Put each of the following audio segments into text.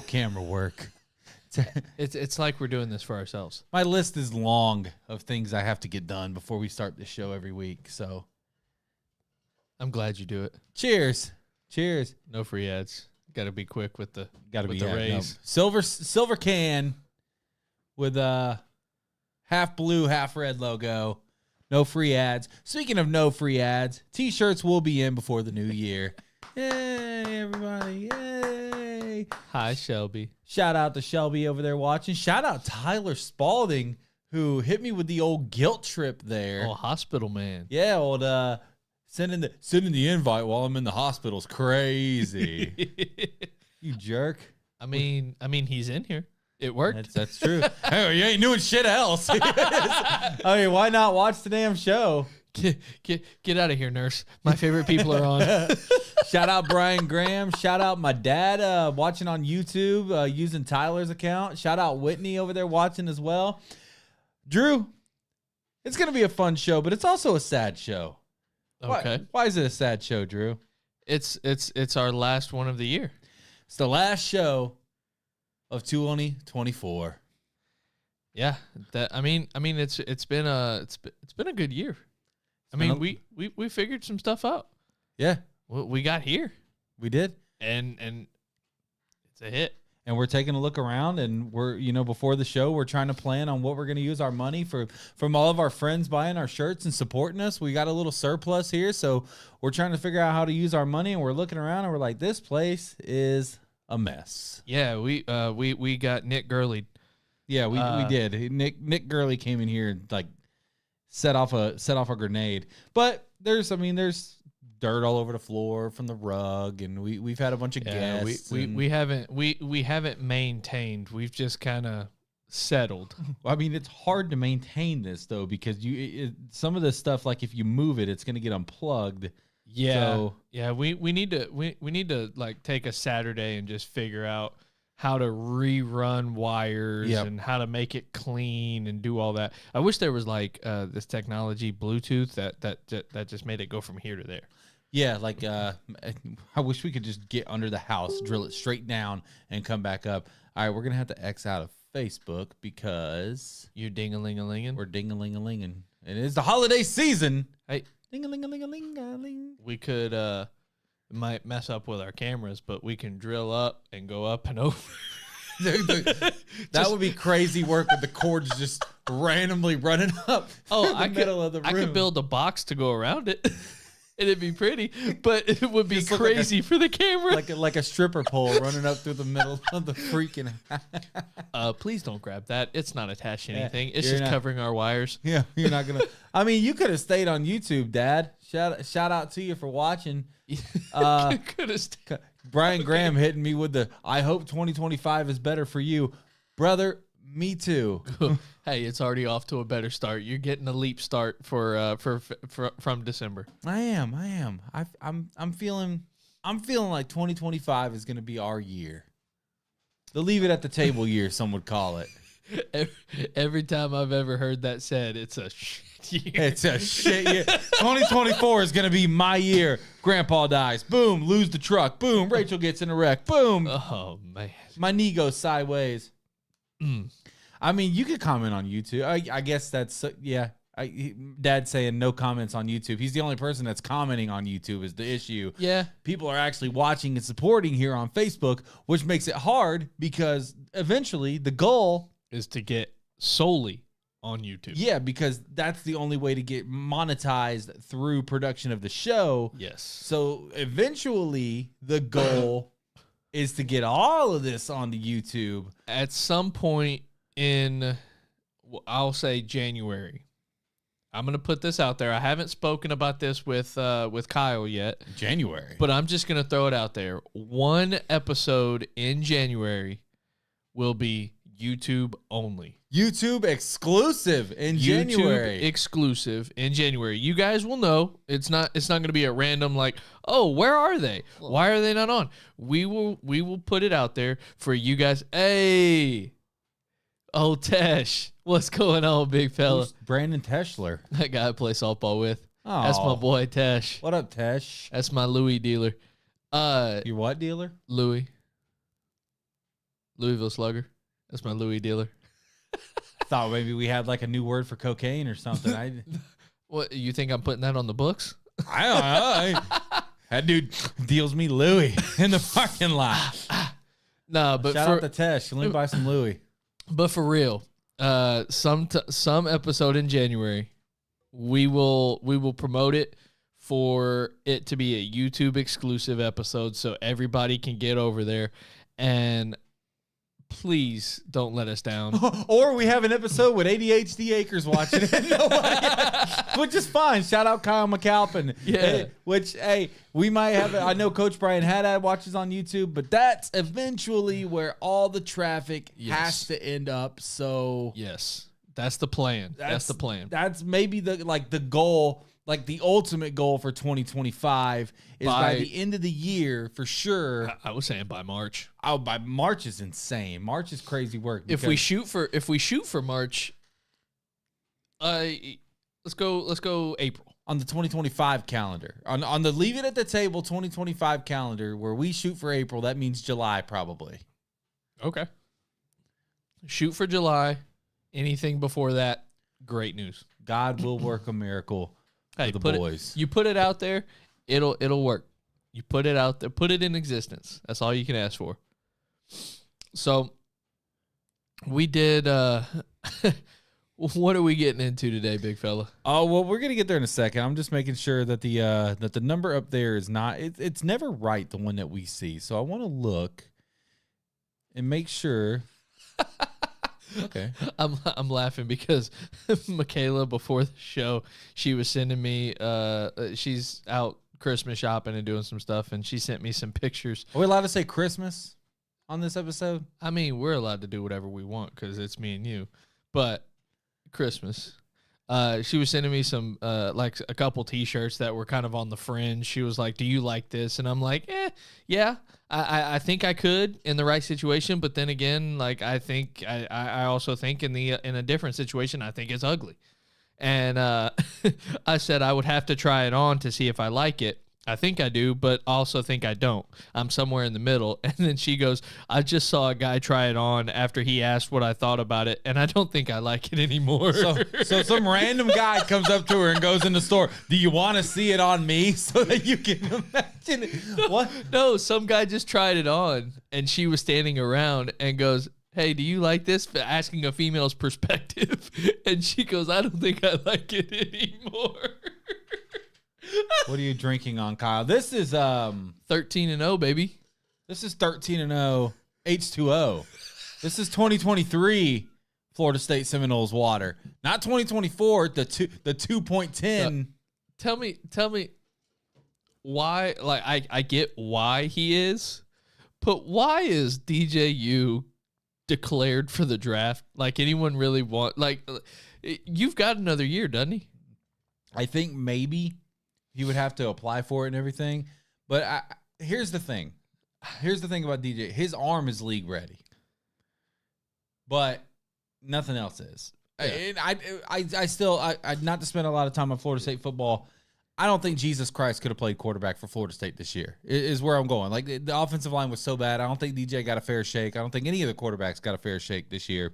camera work. It's like we're doing this for ourselves. My list is long of things I have to get done before we start the show every week. So, I'm glad you do it. cheers. No free ads. Got to be quick with the Gotta the raise. Silver can with a half blue, half red logo. No free ads. Speaking of no free ads, t-shirts will be in before the new year. Yay, everybody. Yay. Hi, Shelby. Shout out to Shelby over there watching. Shout out Tyler Spalding, who hit me with the old guilt trip there. Oh, hospital man. Yeah, old sending the invite while I'm in the hospital is crazy. You jerk. I mean, he's in here. It worked. That's true. Hey, you ain't doing shit else. I mean, why not watch the damn show? Get out of here, nurse. My favorite people are on. Shout out Brian Graham. Shout out my dad watching on YouTube using Tyler's account. Shout out Whitney over there watching as well. Drew, it's going to be a fun show, but it's also a sad show. Okay. Why is it a sad show, Drew? It's our last one of the year. It's the last show of 2024. Yeah. It's been a good year. We figured some stuff out. Yeah, We got here, we did. and it's a hit. And we're taking a look around, and we're, before the show, we're trying to plan on what we're going to use our money for, from all of our friends buying our shirts and supporting us. We got a little surplus here, so we're trying to figure out how to use our money, and we're looking around, and we're like, this place is a mess. Yeah, we got Nick Gurley. Yeah, we did. Nick Gurley came in here and like set off a grenade. But there's dirt all over the floor from the rug, and we've had a bunch of guests. We haven't maintained. We've just kind of settled. I mean, it's hard to maintain this though, because some of this stuff, like if you move it, it's going to get unplugged. Yeah, So, yeah. We need to like take a Saturday and just figure out how to rerun wires and how to make it clean and do all that. I wish there was like this technology, Bluetooth, that just made it go from here to there. yeah, like I wish we could just get under the house, drill it straight down, and come back up. All right, we're gonna have to X out of Facebook because You ding-a-ling-a-lingin'. we're ding-a-ling-a-linging. It is the holiday season. Hey, Ding-a-ling-a-ling-a-ling-a-ling. we could might mess up with our cameras, but we can drill up and go up and over. That would be crazy work with the cords just randomly running up. Oh, the middle of the room. I could build a box to go around it. It'd be pretty, but it would be Just look like crazy for the camera. like a stripper pole running up through the middle of the freaking. Please don't grab that. It's not attached to anything. It's you're just not- covering our wires. Yeah, you're not gonna. I mean, you could have stayed on YouTube, Dad. Shout out to you for watching. Could have Brian Graham hitting me with the "I hope 2025 is better for you, brother." Me too. Hey, it's already off to a better start. You're getting a leap start from December. I am. I'm feeling like 2025 is gonna be our year. The leave it at the table year, some would call it. Every time I've ever heard that said, it's a shit year. It's a shit year. 2024 is gonna be my year. Grandpa dies. Boom. Lose the truck. Boom. Rachel gets in a wreck. Boom. Oh man. My knee goes sideways. I mean, you could comment on YouTube. I guess that's yeah. Dad's saying no comments on YouTube. He's the only person that's commenting on YouTube is the issue. Yeah. People are actually watching and supporting here on Facebook, which makes it hard because eventually the goal Is to get solely on YouTube. yeah, because that's the only way to get monetized through production of the show. Yes. So eventually the goal is to get all of this onto YouTube. At some point in, I'll say January. I'm gonna put this out there. I haven't spoken about this with Kyle yet, January. but I'm just gonna throw it out there. One episode in January will be YouTube only. YouTube exclusive in January. YouTube exclusive in January. You guys will know. It's not going to be a random like, "Oh, where are they? Why are they not on?" We will put it out there for you guys. Hey. Oh, Tesh. What's going on, big fella? Who's Brandon Teschler. That guy I play softball with. Oh, That's my boy Tesh. What up, Tesh? That's my Louis dealer. Your what dealer? Louis. Louisville Slugger. That's my Louis dealer. Thought maybe we had like a new word for cocaine or something. What, you think I'm putting that on the books? I don't know. That dude deals me Louis in the parking lot. No, but Shout out to Tesh. Let me buy some Louis. But for real, some episode in January, we will promote it for it to be a YouTube exclusive episode, so everybody can get over there. And please don't let us down. Or we have an episode with ADHD Acres watching it, which is fine. Shout out Kyle McAlpin. Yeah. Which, hey, we might have it. I know Coach Brian Haddad watches on YouTube, but that's eventually where all the traffic has to end up. So yes, that's the plan. That's the plan. That's maybe the goal. Like the ultimate goal for 2025 is by the end of the year for sure. I was saying by March. Oh, by March is insane. March is crazy work. If we shoot for March, let's go April on the 2025 calendar. On the Leave It at the Table 2025 calendar where we shoot for April, that means July probably. Okay. Shoot for July. Anything before that, great news. God will work a miracle. Hey, for the boys. You put it out there, it'll work. You put it out there, put it in existence. That's all you can ask for. So we did what are we getting into today, big fella? Oh, well, we're gonna get there in a second. I'm just making sure that the number up there is not it's never right, the one that we see. So I want to look and make sure. Okay. I'm laughing because Michaela, before the show, she was sending me she's out Christmas shopping and doing some stuff, and she sent me some pictures. Are we allowed to say Christmas on this episode? I mean, we're allowed to do whatever we want because it's me and you, but Christmas. She was sending me some like a couple T-shirts that were kind of on the fringe. She was like, "Do you like this?" And I'm like, yeah. I think I could in the right situation, but then again, like I think I also think in a different situation, I think it's ugly. And I said I would have to try it on to see if I like it. I think I do, but also think I don't. I'm somewhere in the middle. And then she goes, I just saw a guy try it on after he asked what I thought about it, and I don't think I like it anymore. So some random guy comes up to her and goes in the store, do you want to see it on me so that you can imagine it? What? No, some guy just tried it on, and she was standing around and goes, hey, do you like this? Asking a female's perspective. And she goes, I don't think I like it anymore. What are you drinking on, Kyle? This is 13-0, baby. This is 13-0 H2O. This is 2023 Florida State Seminoles water, not 2024. The 2.10. Tell me why? Like I get why he is, but why is DJU declared for the draft? Like anyone really want? Like you've got another year, doesn't he? I think maybe he would have to apply for it and everything. But here's the thing. Here's the thing about DJ. His arm is league ready, but nothing else is. Yeah. I still not to spend a lot of time on Florida State football. I don't think Jesus Christ could have played quarterback for Florida State this year. Is where I'm going. Like the offensive line was so bad. I don't think DJ got a fair shake. I don't think any of the quarterbacks got a fair shake this year.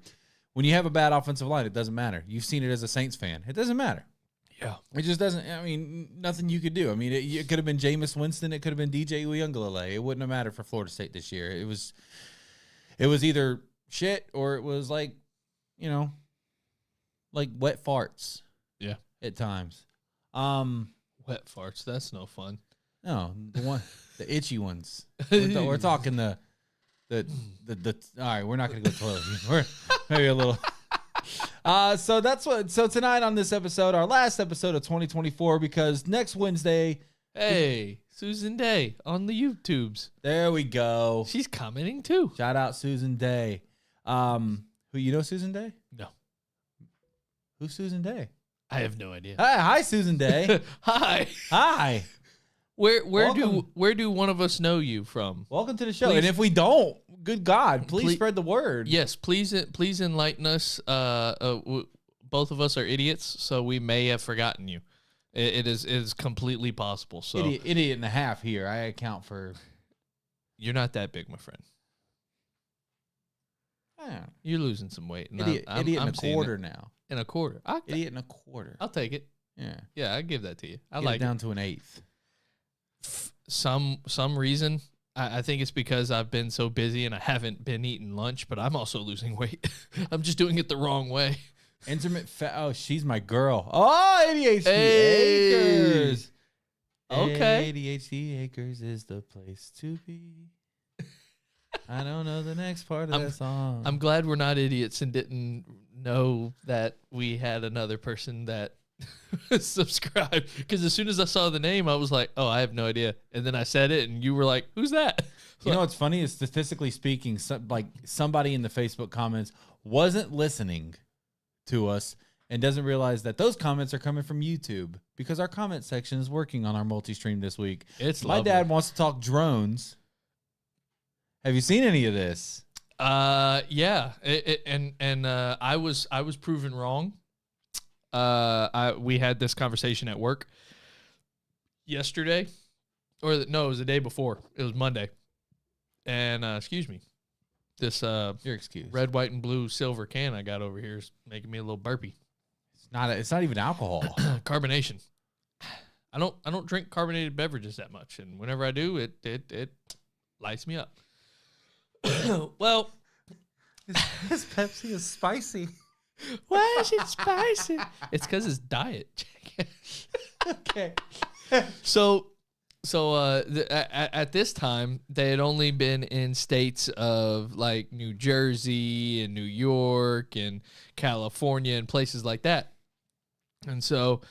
When you have a bad offensive line, it doesn't matter. You've seen it as a Saints fan. It doesn't matter. Yeah. It just doesn't. I mean, nothing you could do. I mean, it could have been Jameis Winston. It could have been DJ Uiagalelei. It wouldn't have mattered for Florida State this year. It was either shit or it was like wet farts. Yeah. At times. Wet farts. That's no fun. No, the itchy ones. We're talking the. All right, we're not gonna go toilet. We're maybe a little. So tonight on this episode, our last episode of 2024, because next Wednesday. Hey, Susan Day on the YouTubes. There we go. She's commenting too. Shout out Susan Day. Who you know Susan Day? No. Who's Susan Day? I have no idea. Hi Susan Day. Hi. Where do one of us know you from? Welcome to the show. Please, and if we don't, good God, please spread the word. Yes, please enlighten us. Both of us are idiots, so we may have forgotten you. It is completely possible. So idiot and a half here. I account for. You're not that big, my friend. Yeah. You're losing some weight. And Idiot, idiot I'm and a seeing quarter it. now. And a quarter. Idiot and a quarter. I'll take it. Yeah. Yeah, I give that to you. I Get like it down to an eighth. Some reason. I think it's because I've been so busy and I haven't been eating lunch, but I'm also losing weight. I'm just doing it the wrong way. Intermittent fat. Oh, she's my girl. Oh, ADHD Hey. acres. Okay. ADHD acres is the place to be. I don't know the next part of that song. I'm glad we're not idiots and didn't know that we had another person that subscribed. Because as soon as I saw the name, I was like, oh, I have no idea. And then I said it, and you were like, who's that? You know what's funny is statistically speaking, somebody in the Facebook comments wasn't listening to us and doesn't realize that those comments are coming from YouTube because our comment section is working on our multi-stream this week. It's My lovely. dad wants to talk drones. Have you seen any of this? Yeah. I was proven wrong. We had this conversation at work yesterday, it was the day before. It was Monday. And excuse me, this Your excuse. red, white, and blue silver can I got over here is making me a little burpy. It's not even alcohol. Carbonation. I don't drink carbonated beverages that much, and whenever I do, it lights me up. Well, This Pepsi is spicy. why is it spicy? It's because it's diet. Okay. So at this time, they had only been in states of like New Jersey and New York and California and places like that. And so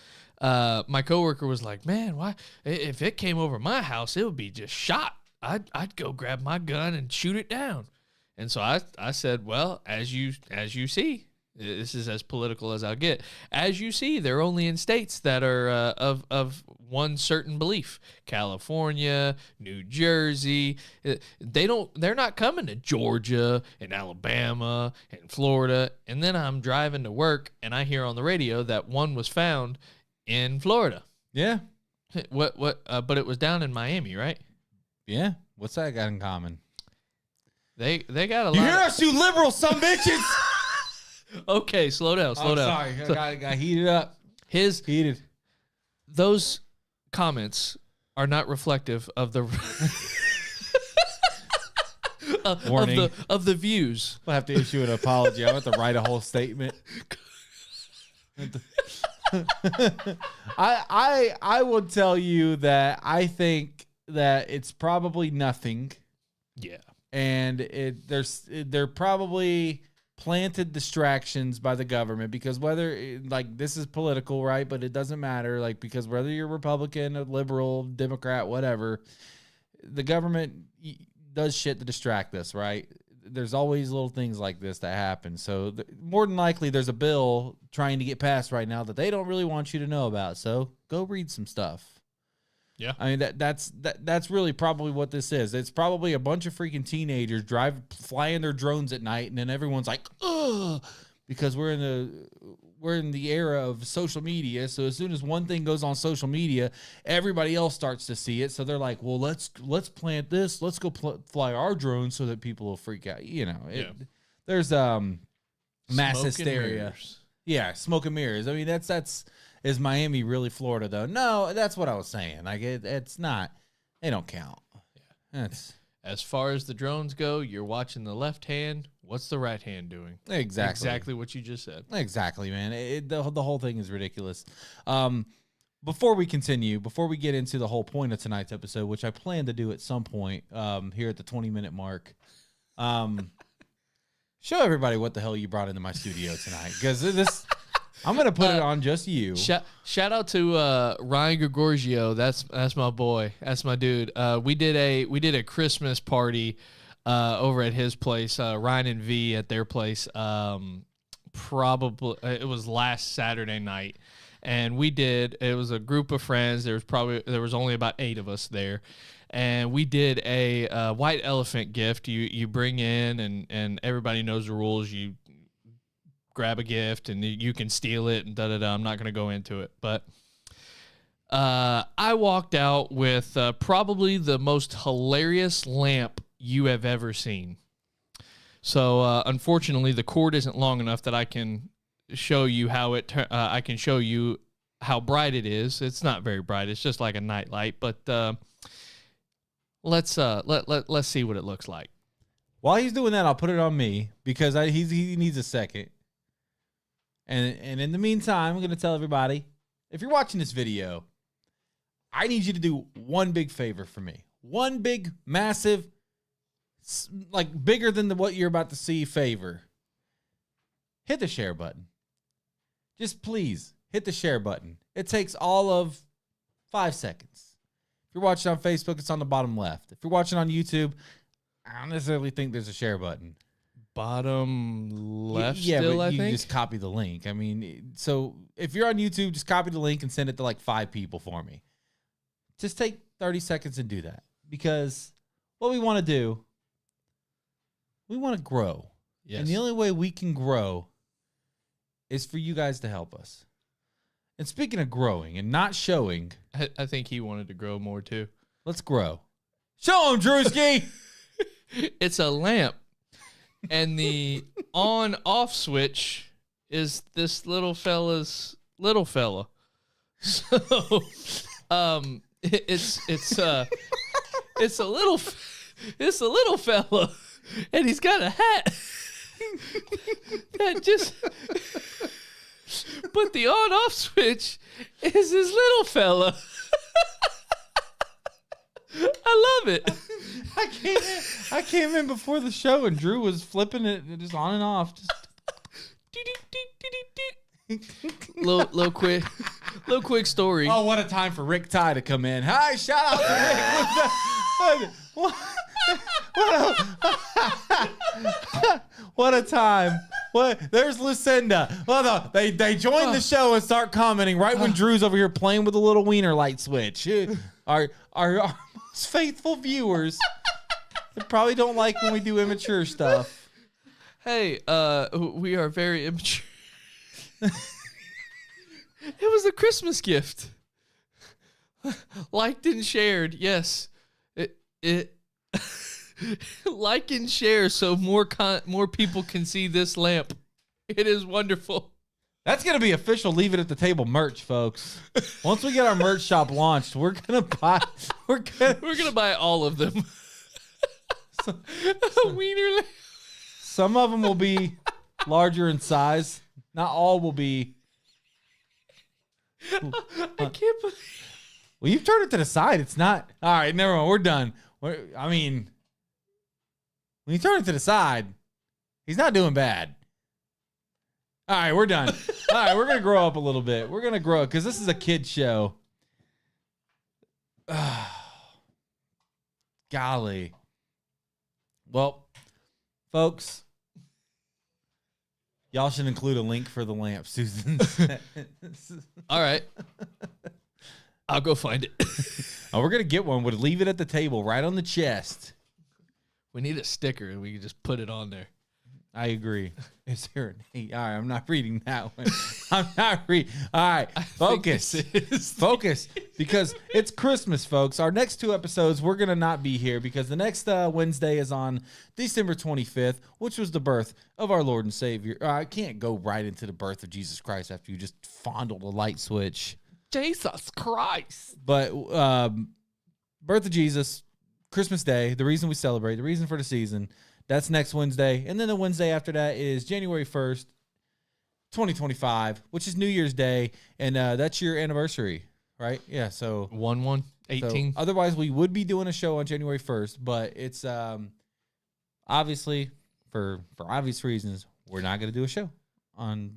my coworker was like, man, why? If it came over my house, it would be just shot. I'd go grab my gun and shoot it down. And so I said, well, as you see, this is as political as I'll get. As you see, they're only in states that are of one certain belief. California, New Jersey. They're not coming to Georgia and Alabama and Florida. And then I'm driving to work and I hear on the radio that one was found in Florida. Yeah. But it was down in Miami, right? Yeah. What's that got in common? They got a lot. You hear us, you liberal some bitches? Okay, slow down. Sorry, I got heated up. Heated. Those comments are not reflective of the Warning. of the views. We'll have to issue an apology. I have to write a whole statement. I will tell you that I think that it's probably nothing, Yeah. and they're probably planted distractions by the government because whether like this is political, right? But it doesn't matter, like because whether you're Republican, a liberal, Democrat, whatever, the government does shit to distract us, right? There's always little things like this that happen. So more than likely, there's a bill trying to get passed right now that they don't really want you to know about. So go read some stuff. Yeah. I mean that's really probably what this is. It's probably a bunch of freaking teenagers flying their drones at night, and then everyone's like, ugh, because we're in the era of social media. So as soon as one thing goes on social media, everybody else starts to see it. So they're like, well, let's plant this. Let's go fly our drones so that people will freak out. You know, there's mass Smoke and hysteria. mirrors. Yeah, smoke and mirrors. I mean, that's is Miami really Florida though? No, that's what I was saying. Like it's not. They don't count. Yeah, that's As far as the drones go, you're watching the left hand. What's the right hand doing? exactly What you just said. exactly, man. The whole thing is ridiculous. Before we continue, before we get into the whole point of tonight's episode, which I plan to do at some point here at the 20-minute mark, show everybody what the hell you brought into my studio tonight, because this. I'm gonna put it on just you. Shout out to Ryan Gregorgio. That's my boy. That's my dude. We did a Christmas party over at his place. Ryan and V at their place. Probably it was last Saturday night, and it was a group of friends. There was only about 8 of us there. And we did a white elephant gift. You bring in, and everybody knows the rules. You grab a gift and you can steal it and da-da-da. I'm not going to go into it. But I walked out with probably the most hilarious lamp you have ever seen. So unfortunately, the cord isn't long enough that I can show you how I can show you how bright it is. It's not very bright. It's just like a night light. But let's see what it looks like. While he's doing that, I'll put it on me because he needs a second. And in the meantime, I'm going to tell everybody, if you're watching this video, I need you to do one big favor for me. One big, massive, like bigger than what you're about to see favor. Hit the share button. Just please hit the share button. It takes all of 5 seconds. If you're watching on Facebook, it's on the bottom left. If you're watching on YouTube, I don't necessarily think there's a share button. Bottom left, yeah, still, but I you think. just copy the link. I mean, so if you're on YouTube, just copy the link and send it to like 5 people for me. Just take 30 seconds and do that. Because what we want to do, we want to grow. Yes. And the only way we can grow is for you guys to help us. And speaking of growing and not showing, I think he wanted to grow more too. let's grow. Show him, Drewski! It's a lamp. And the on-off switch is this little fella. So, it's a little fella, and he's got a hat that just. But the on-off switch is his little fella. I love it. I came in before the show and Drew was flipping it just on and off. Just little quick story. oh, what a time for Rick Ty to come in. Hi, shout out to Rick. What a time. What? There's Lucinda. Well, no, they join the show and start commenting right when Drew's over here playing with a little wiener light switch. Our most faithful viewers. They probably don't like when we do immature stuff. Hey, we are very immature. It was a Christmas gift. Liked and shared. Yes. It like and share so more people can see this lamp. It is wonderful. That's going to be official Leave It at the Table merch, folks. Once we get our merch shop launched, we're going to buy all of them. A wiener lamp. Some of them will be larger in size. Not all will be. I can't believe. Well, you've turned it to the side. It's not. All right, never mind. We're done. I mean, when you turn it to the side, he's not doing bad. All right, we're done. All right, we're going to grow up a little bit. We're going to grow because this is a kid show. Golly. Well, folks, y'all should include a link for the lamp, Susan. All right. I'll go find it. Oh, we're going to get one. We'll leave it at the table right on the chest. We need a sticker and we can just put it on there. I agree. Is there an 8? All right, I'm not reading that one. I'm not reading. All right, focus. Focus, because it's Christmas, folks. Our next 2 episodes, we're going to not be here because the next Wednesday is on December 25th, which was the birth of our Lord and Savior. I can't go right into the birth of Jesus Christ after you just fondled a light switch. Jesus Christ. But birth of Jesus, Christmas Day, the reason we celebrate, the reason for the season, that's next Wednesday. And then the Wednesday after that is January 1st, 2025, which is New Year's Day. And that's your anniversary, right? Yeah, so 1/1/18. so otherwise, we would be doing a show on January 1st, but it's obviously, for obvious reasons, we're not going to do a show on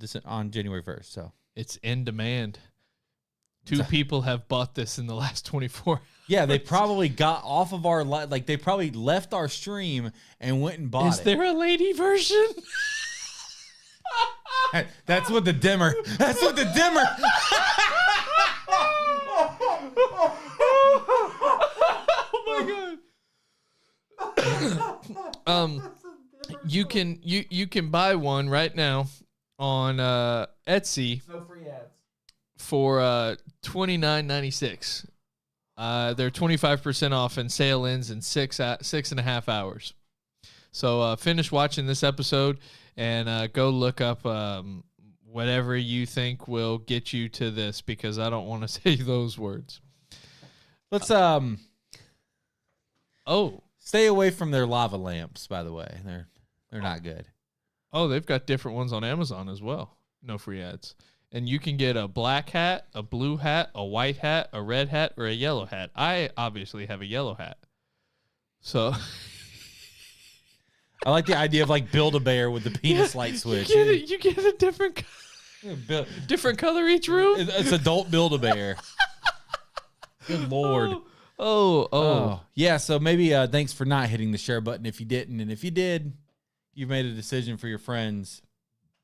January 1st. So It's in demand. 2 people have bought this in the last 24 hours. yeah, they probably got off of our they probably left our stream and went and bought Is there a lady version? it. That's what the dimmer. That's what the dimmer. Oh my god. You can buy one right now on Etsy. No free ads. For $29.96. They're 25% off and sale ends in 6.5 hours. So finish watching this episode and go look up whatever you think will get you to this, because I don't want to say those words. Let's Oh, stay away from their lava lamps, by the way. They're not good. oh, they've got different ones on Amazon as well. No free ads. And you can get a black hat, a blue hat, a white hat, a red hat, or a yellow hat. I obviously have a yellow hat. So I like the idea of like Build-A-Bear with the penis light switch. you get a different different color each room. It's adult Build-A-Bear. Good Lord. Oh. Yeah, so maybe thanks for not hitting the share button if you didn't. And if you did, you've made a decision for your friends.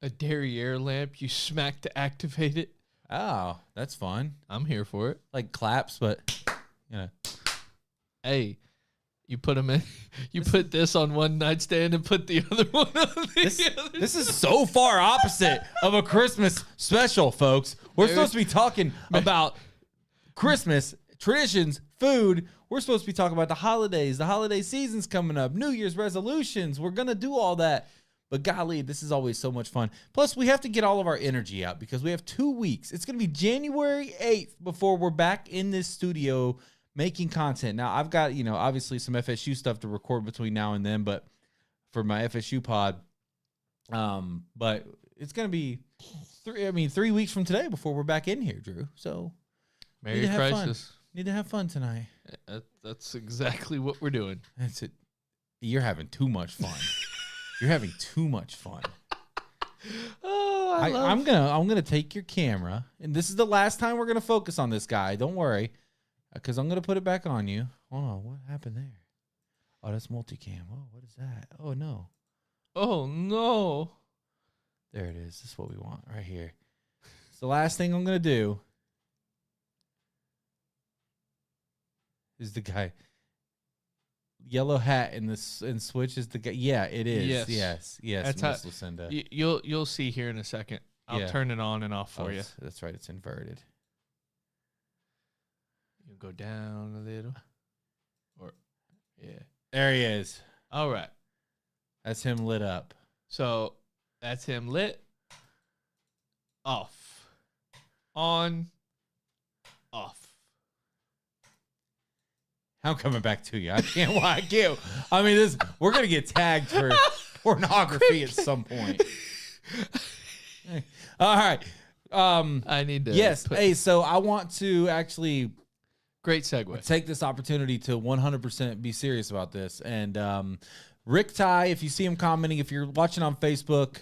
A derriere lamp you smack to activate it. Oh, that's fun. I'm here for it. Like claps, but you know. Hey, you put them in. You put this on one nightstand and put the other one on the other. This is so far opposite of a Christmas special, folks. We're supposed to be talking about Christmas, traditions, food. We're supposed to be talking about the holidays. The holiday season's coming up. New Year's resolutions. We're going to do all that. But golly, this is always so much fun. Plus, we have to get all of our energy out because we have 2 weeks. It's going to be January 8th before we're back in this studio making content. Now, I've got, obviously some FSU stuff to record between now and then, but for my FSU pod. But it's going to be 3 weeks from today before we're back in here, Drew. So Merry Crisis. Need to have fun tonight. That's exactly what we're doing. That's it. You're having too much fun. You're having too much fun. Oh, I'm gonna take your camera, and this is the last time we're gonna focus on this guy. Don't worry, because I'm gonna put it back on you. Hold on, what happened there? Oh, that's multicam. Oh, what is that? Oh no. Oh no. There it is. This is what we want right here. It's the last thing I'm gonna do. Is the guy yellow hat and switch is the guy? Yeah, it is. Yes. That's Miss Lucinda. You'll see here in a second. I'll turn it on and off for you. That's right. It's inverted. You go down a little. There he is. All right. That's him lit up. So that's him lit. Off. On. Off. I'm coming back to you. I can't. Why I can't. I mean, we're gonna get tagged for pornography at some point. All right. I need to. Yes. Hey, so I want to actually great segue. Take this opportunity to 100% be serious about this. And Rick Ty, if you see him commenting, if you're watching on Facebook,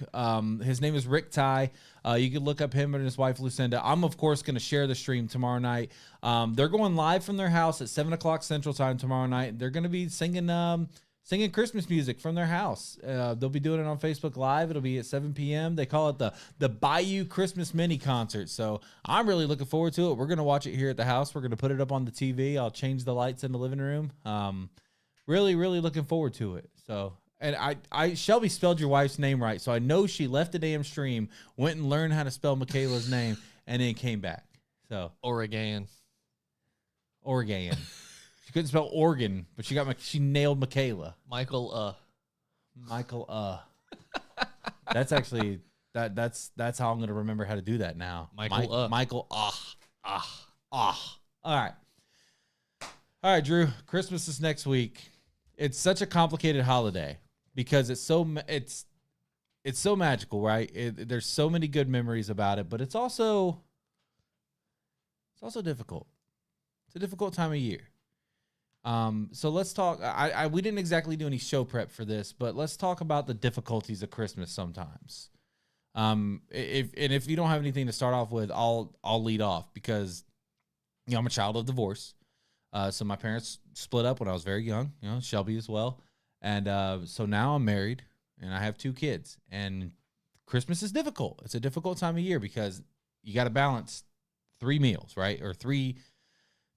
his name is Rick Ty. You can look up him and his wife, Lucinda. I'm, of course, going to share the stream tomorrow night. They're going live from their house at 7 o'clock Central Time tomorrow night. They're going to be singing Christmas music from their house. They'll be doing it on Facebook Live. It'll be at 7 p.m. They call it the Bayou Christmas Mini Concert. So I'm really looking forward to it. We're going to watch it here at the house. We're going to put it up on the TV. I'll change the lights in the living room. Really, really looking forward to it. So, and I Shelby spelled your wife's name right, so I know she left the damn stream, went and learned how to spell Michaela's name, and then came back. So Oregon. She couldn't spell Oregon, but she nailed Michaela. Michael. That's actually that's how I'm gonna remember how to do that now. Michael. All right, Drew. Christmas is next week. It's such a complicated holiday because it's so magical, right? There's so many good memories about it, but it's also difficult. It's a difficult time of year. So let's talk. We didn't exactly do any show prep for this, but let's talk about the difficulties of Christmas sometimes. If you don't have anything to start off with, I'll lead off because I'm a child of divorce. So my parents split up when I was very young, Shelby as well. And so now I'm married and I have 2 kids. And Christmas is difficult. It's a difficult time of year because you got to balance 3 meals, right? Or three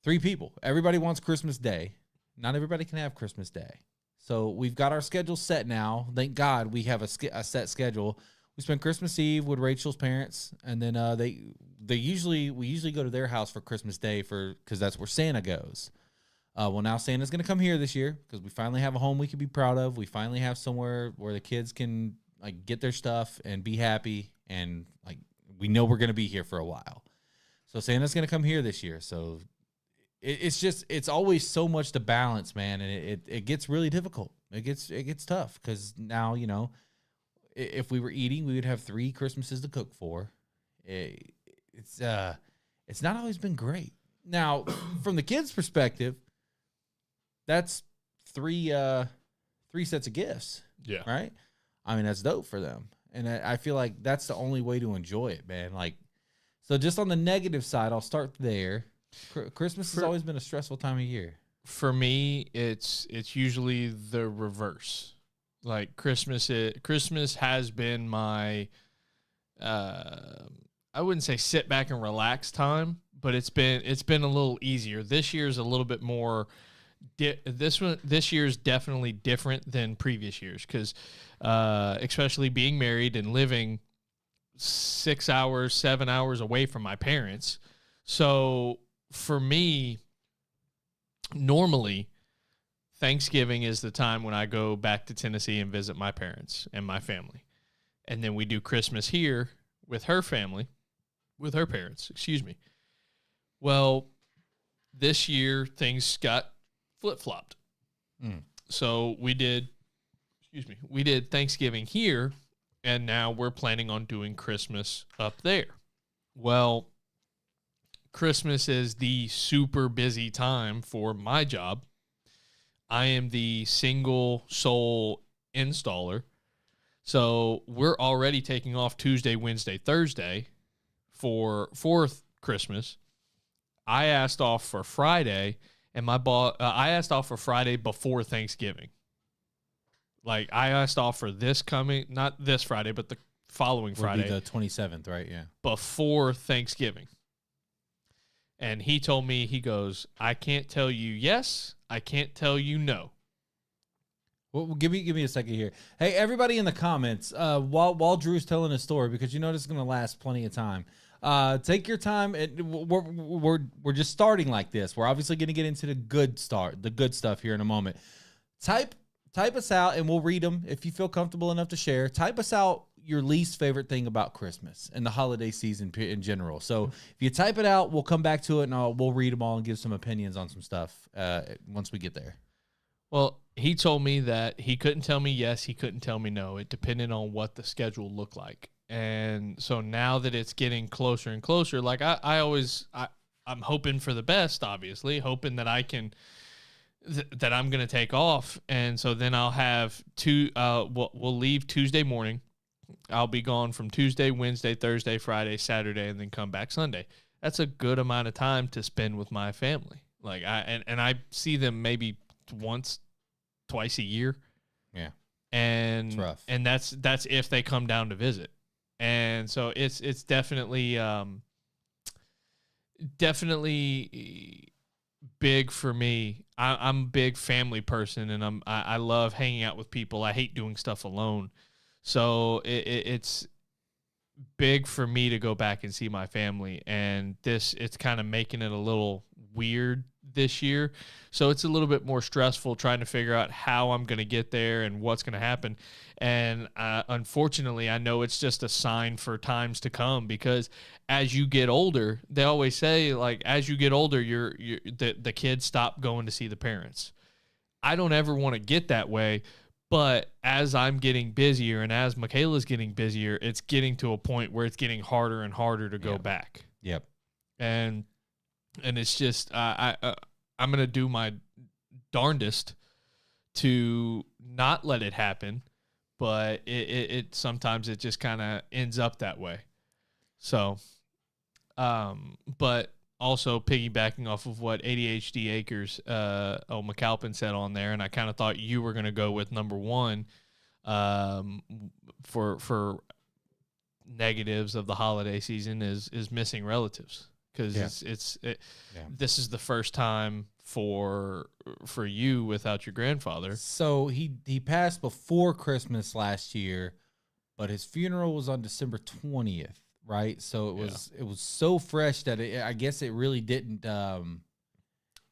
people. Everybody wants Christmas Day. Not everybody can have Christmas Day. So we've got our schedule set now. Thank God we have a set schedule. We spend Christmas Eve with Rachel's parents, and then we usually go to their house for Christmas Day because that's where Santa goes. Well, now Santa's going to come here this year because we finally have a home we can be proud of. We finally have somewhere where the kids can like get their stuff and be happy, and like we know we're going to be here for a while. So Santa's going to come here this year. So it's always so much to balance, man, and it gets really difficult. It gets tough because now, you know, if we were eating, we would have 3 Christmases to cook for. It's not always been great. Now, from the kids' perspective, that's three sets of gifts. Yeah. Right? I mean, that's dope for them. And I feel like that's the only way to enjoy it, man. Like, so just on the negative side, I'll start there. Christmas has always been a stressful time of year. For me, it's usually the reverse. Like Christmas has been my I wouldn't say sit back and relax time, but it's been a little easier. This year's a little bit more this year's definitely different than previous years because especially being married and living 6 hours, 7 hours away from my parents. So for me, normally Thanksgiving is the time when I go back to Tennessee and visit my parents and my family. And then we do Christmas here with her family, with her parents, excuse me. Well, this year things got flip-flopped. So we did Thanksgiving here, and now we're planning on doing Christmas up there. Well, Christmas is the super busy time for my job. I am the single sole installer. So we're already taking off Tuesday, Wednesday, Thursday for Christmas. I asked off for Friday, and my boss, I asked off for Friday before Thanksgiving. Like, I asked off for not this Friday, but the following Friday. Would be the 27th, right? Yeah. Before Thanksgiving. And he told me, he goes, I can't tell you yes, I can't tell you no. Well, give me a second here. Hey, everybody in the comments, while Drew's telling his story, because you know this is going to last plenty of time. Take your time. We're just starting like this. We're obviously going to get into the good stuff here in a moment. Type us out, and we'll read them if you feel comfortable enough to share. Type us out your least favorite thing about Christmas and the holiday season in general. So if you type it out, we'll come back to it, and we'll read them all and give some opinions on some stuff once we get there. Well, he told me that he couldn't tell me yes, he couldn't tell me no. It depended on what the schedule looked like. And so now that it's getting closer and closer, like I'm hoping for the best, obviously, hoping that I can, that I'm going to take off. And so then I'll have we'll leave Tuesday morning. I'll be gone from Tuesday, Wednesday, Thursday, Friday, Saturday, and then come back Sunday. That's a good amount of time to spend with my family. Like I see them maybe twice a year. Yeah. And it's rough. And that's if they come down to visit. And so it's definitely big for me. I'm a big family person, and I love hanging out with people. I hate doing stuff alone. So it's big for me to go back and see my family, and it's kind of making it a little weird this year. So it's a little bit more stressful trying to figure out how I'm going to get there and what's going to happen. And unfortunately, I know it's just a sign for times to come, because as you get older, they always say, like, as you get older, the kids stop going to see the parents. I don't ever want to get that way. But as I'm getting busier and as Michaela's getting busier, it's getting to a point where it's getting harder and harder to go back. Yep. And it's just I'm going to do my darndest to not let it happen, but it sometimes it just kind of ends up that way. So, but also piggybacking off of what ADHD Acres, McAlpin said on there, and I kind of thought you were going to go with number one for negatives of the holiday season is missing relatives, because this is the first time for you without your grandfather. So he passed before Christmas last year, but his funeral was on December 20th. Right, so it was so fresh that I guess it really didn't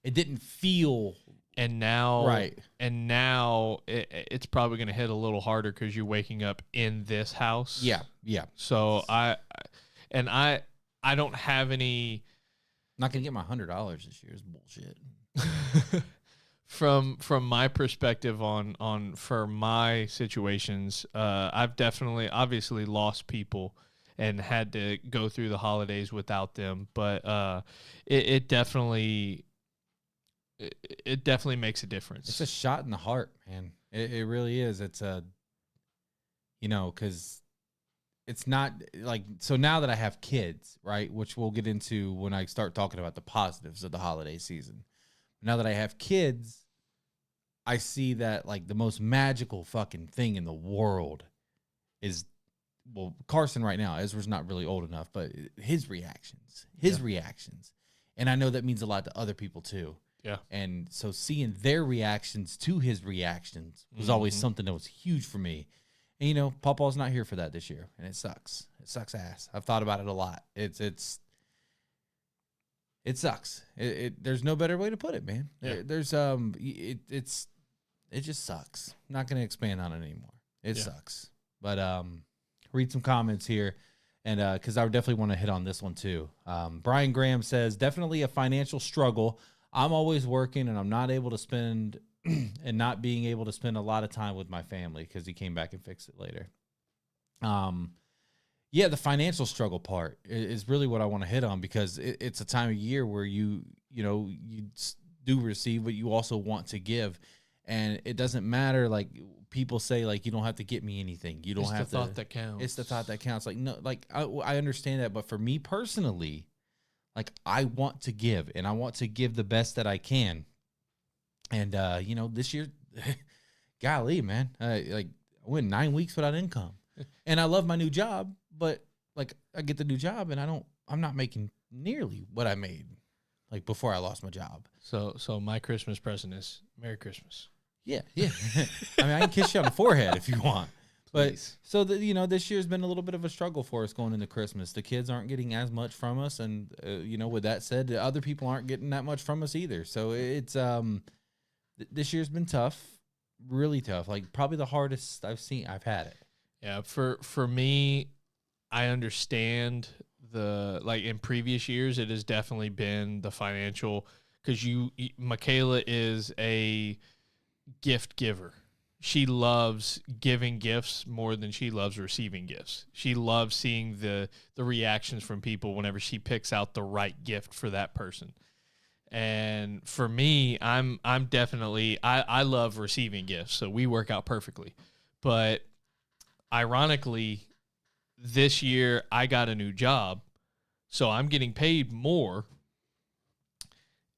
it didn't feel And now, right. It's probably going to hit a little harder because you're waking up in this house. Yeah, yeah. So I don't have any. Not gonna get my $100 this year is bullshit. From my perspective on for my situations, I've definitely obviously lost people and had to go through the holidays without them, but it definitely makes a difference. It's a shot in the heart, man. It really is. It's a, because it's not like, so now that I have kids, right, which we'll get into when I start talking about the positives of the holiday season. Now that I have kids, I see that like the most magical fucking thing in the world is, well, Carson right now, Ezra's not really old enough, but his reactions. And I know that means a lot to other people too. Yeah. And so seeing their reactions to his reactions was always something that was huge for me. And Pawpaw's not here for that this year, and it sucks. It sucks ass. I've thought about it a lot. It sucks. There's no better way to put it, man. Yeah. It just sucks. I'm not gonna expand on it anymore. It sucks. But read some comments here, and because I definitely want to hit on this one too. Brian Graham says, definitely a financial struggle. I'm always working, and I'm not able to spend and not being able to spend a lot of time with my family because he came back and fixed it later. Yeah, the financial struggle part is really what I want to hit on, because it's a time of year where you do receive, but you also want to give. And it doesn't matter. Like people say, like, you don't have to get me anything. You don't have to. It's the thought that counts. It's the thought that counts. Like, no, like I understand that. But for me personally, like, I want to give, and I want to give the best that I can. And, this year, golly, man, I went 9 weeks without income, and I love my new job, but like I get the new job and I'm not making nearly what I made like before I lost my job. So my Christmas present is Merry Christmas. Yeah. I mean, I can kiss you on the forehead if you want. Please. But so this year's been a little bit of a struggle for us going into Christmas. The kids aren't getting as much from us, and with that said, the other people aren't getting that much from us either. So it's this year's been tough, really tough. Like probably the hardest I've had it. Yeah, for me, I understand in previous years it has definitely been the financial, because Michaela is a gift giver. She loves giving gifts more than she loves receiving gifts. She loves seeing the reactions from people whenever she picks out the right gift for that person. And for me, I'm definitely, I love receiving gifts, so we work out perfectly. But ironically, this year I got a new job, so I'm getting paid more.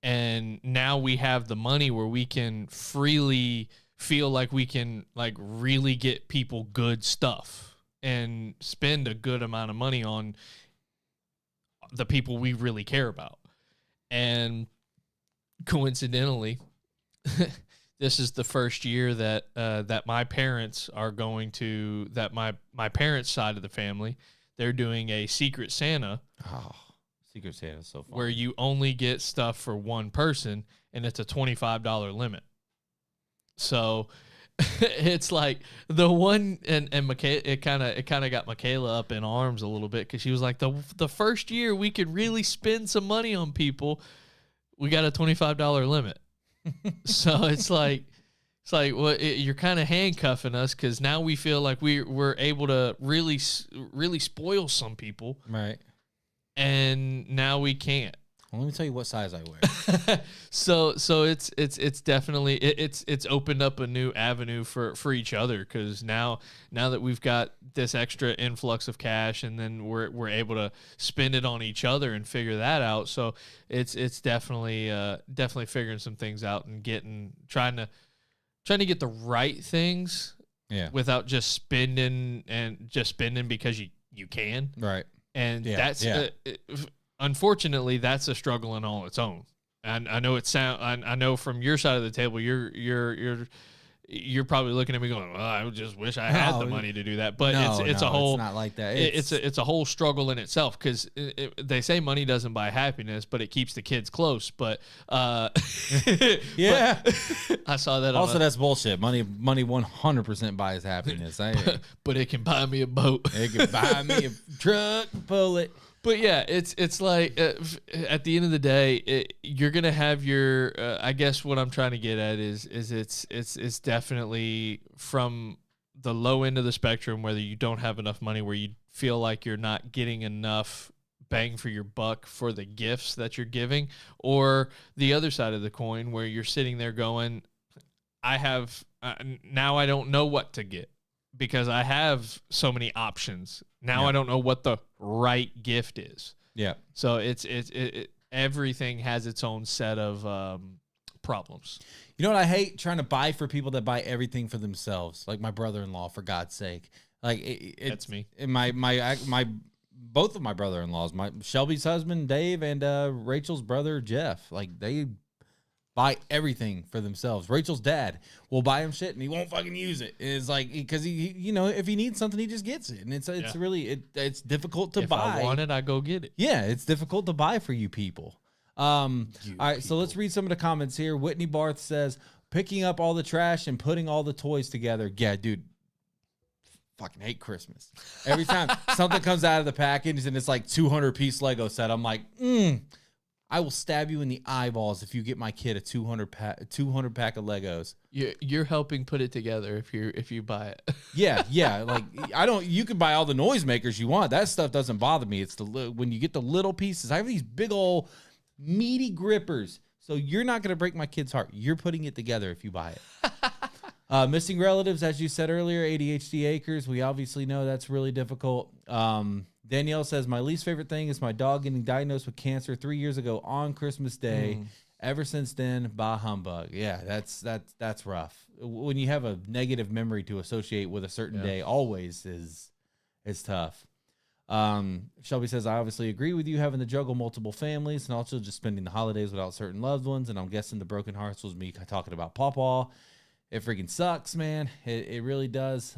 And now we have the money where we can freely feel like we can like really get people good stuff and spend a good amount of money on the people we really care about. And coincidentally, this is the first year that that my parents are going to, that my parents' side of the family, they're doing a Secret Santa. Oh, Secret Santa is so fun. Where you only get stuff for one person, and it's a $25 limit. So it's like the one, and Michaela, it kind of got Michaela up in arms a little bit, because she was like, the first year we could really spend some money on people, we got a $25 limit. So it's like well, you're kind of handcuffing us, because now we feel like we're able to really spoil some people, right? And now we can't. Well, let me tell you what size I wear. So it's definitely it's opened up a new avenue for each other, because now that we've got this extra influx of cash, and then we're able to spend it on each other and figure that out. So it's definitely figuring some things out and trying to get the right things, without just spending because you can, right? And that's unfortunately, that's a struggle in all its own. And I know I know from your side of the table, you're you're probably looking at me going, well, I just wish I had the money to do that. But it's a whole, it's not like that. It's a whole struggle in itself, because they say money doesn't buy happiness, but it keeps the kids close. But yeah, but I saw that. Also, that's bullshit. Money 100% buys happiness. But it can buy me a boat. It can buy me a truck, bullet. But yeah, it's like at the end of the day, you're gonna have your. I guess what I'm trying to get at is it's definitely from the low end of the spectrum, whether you don't have enough money, where you feel like you're not getting enough bang for your buck for the gifts that you're giving, or the other side of the coin, where you're sitting there going, I have now I don't know what to get, because I have so many options. Now I don't know what the right gift is. Yeah. So it's everything has its own set of problems. You know what I hate? Trying to buy for people that buy everything for themselves. Like my brother-in-law, for God's sake. Like that's me. And my both of my brother-in-laws, my Shelby's husband Dave and Rachel's brother Jeff. Like they buy everything for themselves. Rachel's dad will buy him shit and he won't fucking use it. It's like, because he you know, if he needs something, he just gets it, and it's really it's difficult to buy. If I want it, I go get it. Yeah, it's difficult to buy for you people. All right, so let's read some of the comments here. Whitney Barth says, picking up all the trash and putting all the toys together. Yeah, dude. Fucking hate Christmas. Every time something comes out of the package and it's like 200-piece Lego set, I'm like, I will stab you in the eyeballs if you get my kid a 200 pack of Legos. You're helping put it together if you buy it. Yeah. Like you can buy all the noisemakers you want. That stuff doesn't bother me. It's when you get the little pieces. I have these big old meaty grippers. So you're not going to break my kid's heart. You're putting it together if you buy it. Missing relatives, as you said earlier, ADHD acres. We obviously know that's really difficult. Danielle says, my least favorite thing is my dog getting diagnosed with cancer 3 years ago on Christmas Day. Ever since then, bah humbug. Yeah, that's rough. When you have a negative memory to associate with a certain day, always is tough. Shelby says, I obviously agree with you having to juggle multiple families and also just spending the holidays without certain loved ones. And I'm guessing the broken hearts was me talking about Pawpaw. It freaking sucks, man. It really does.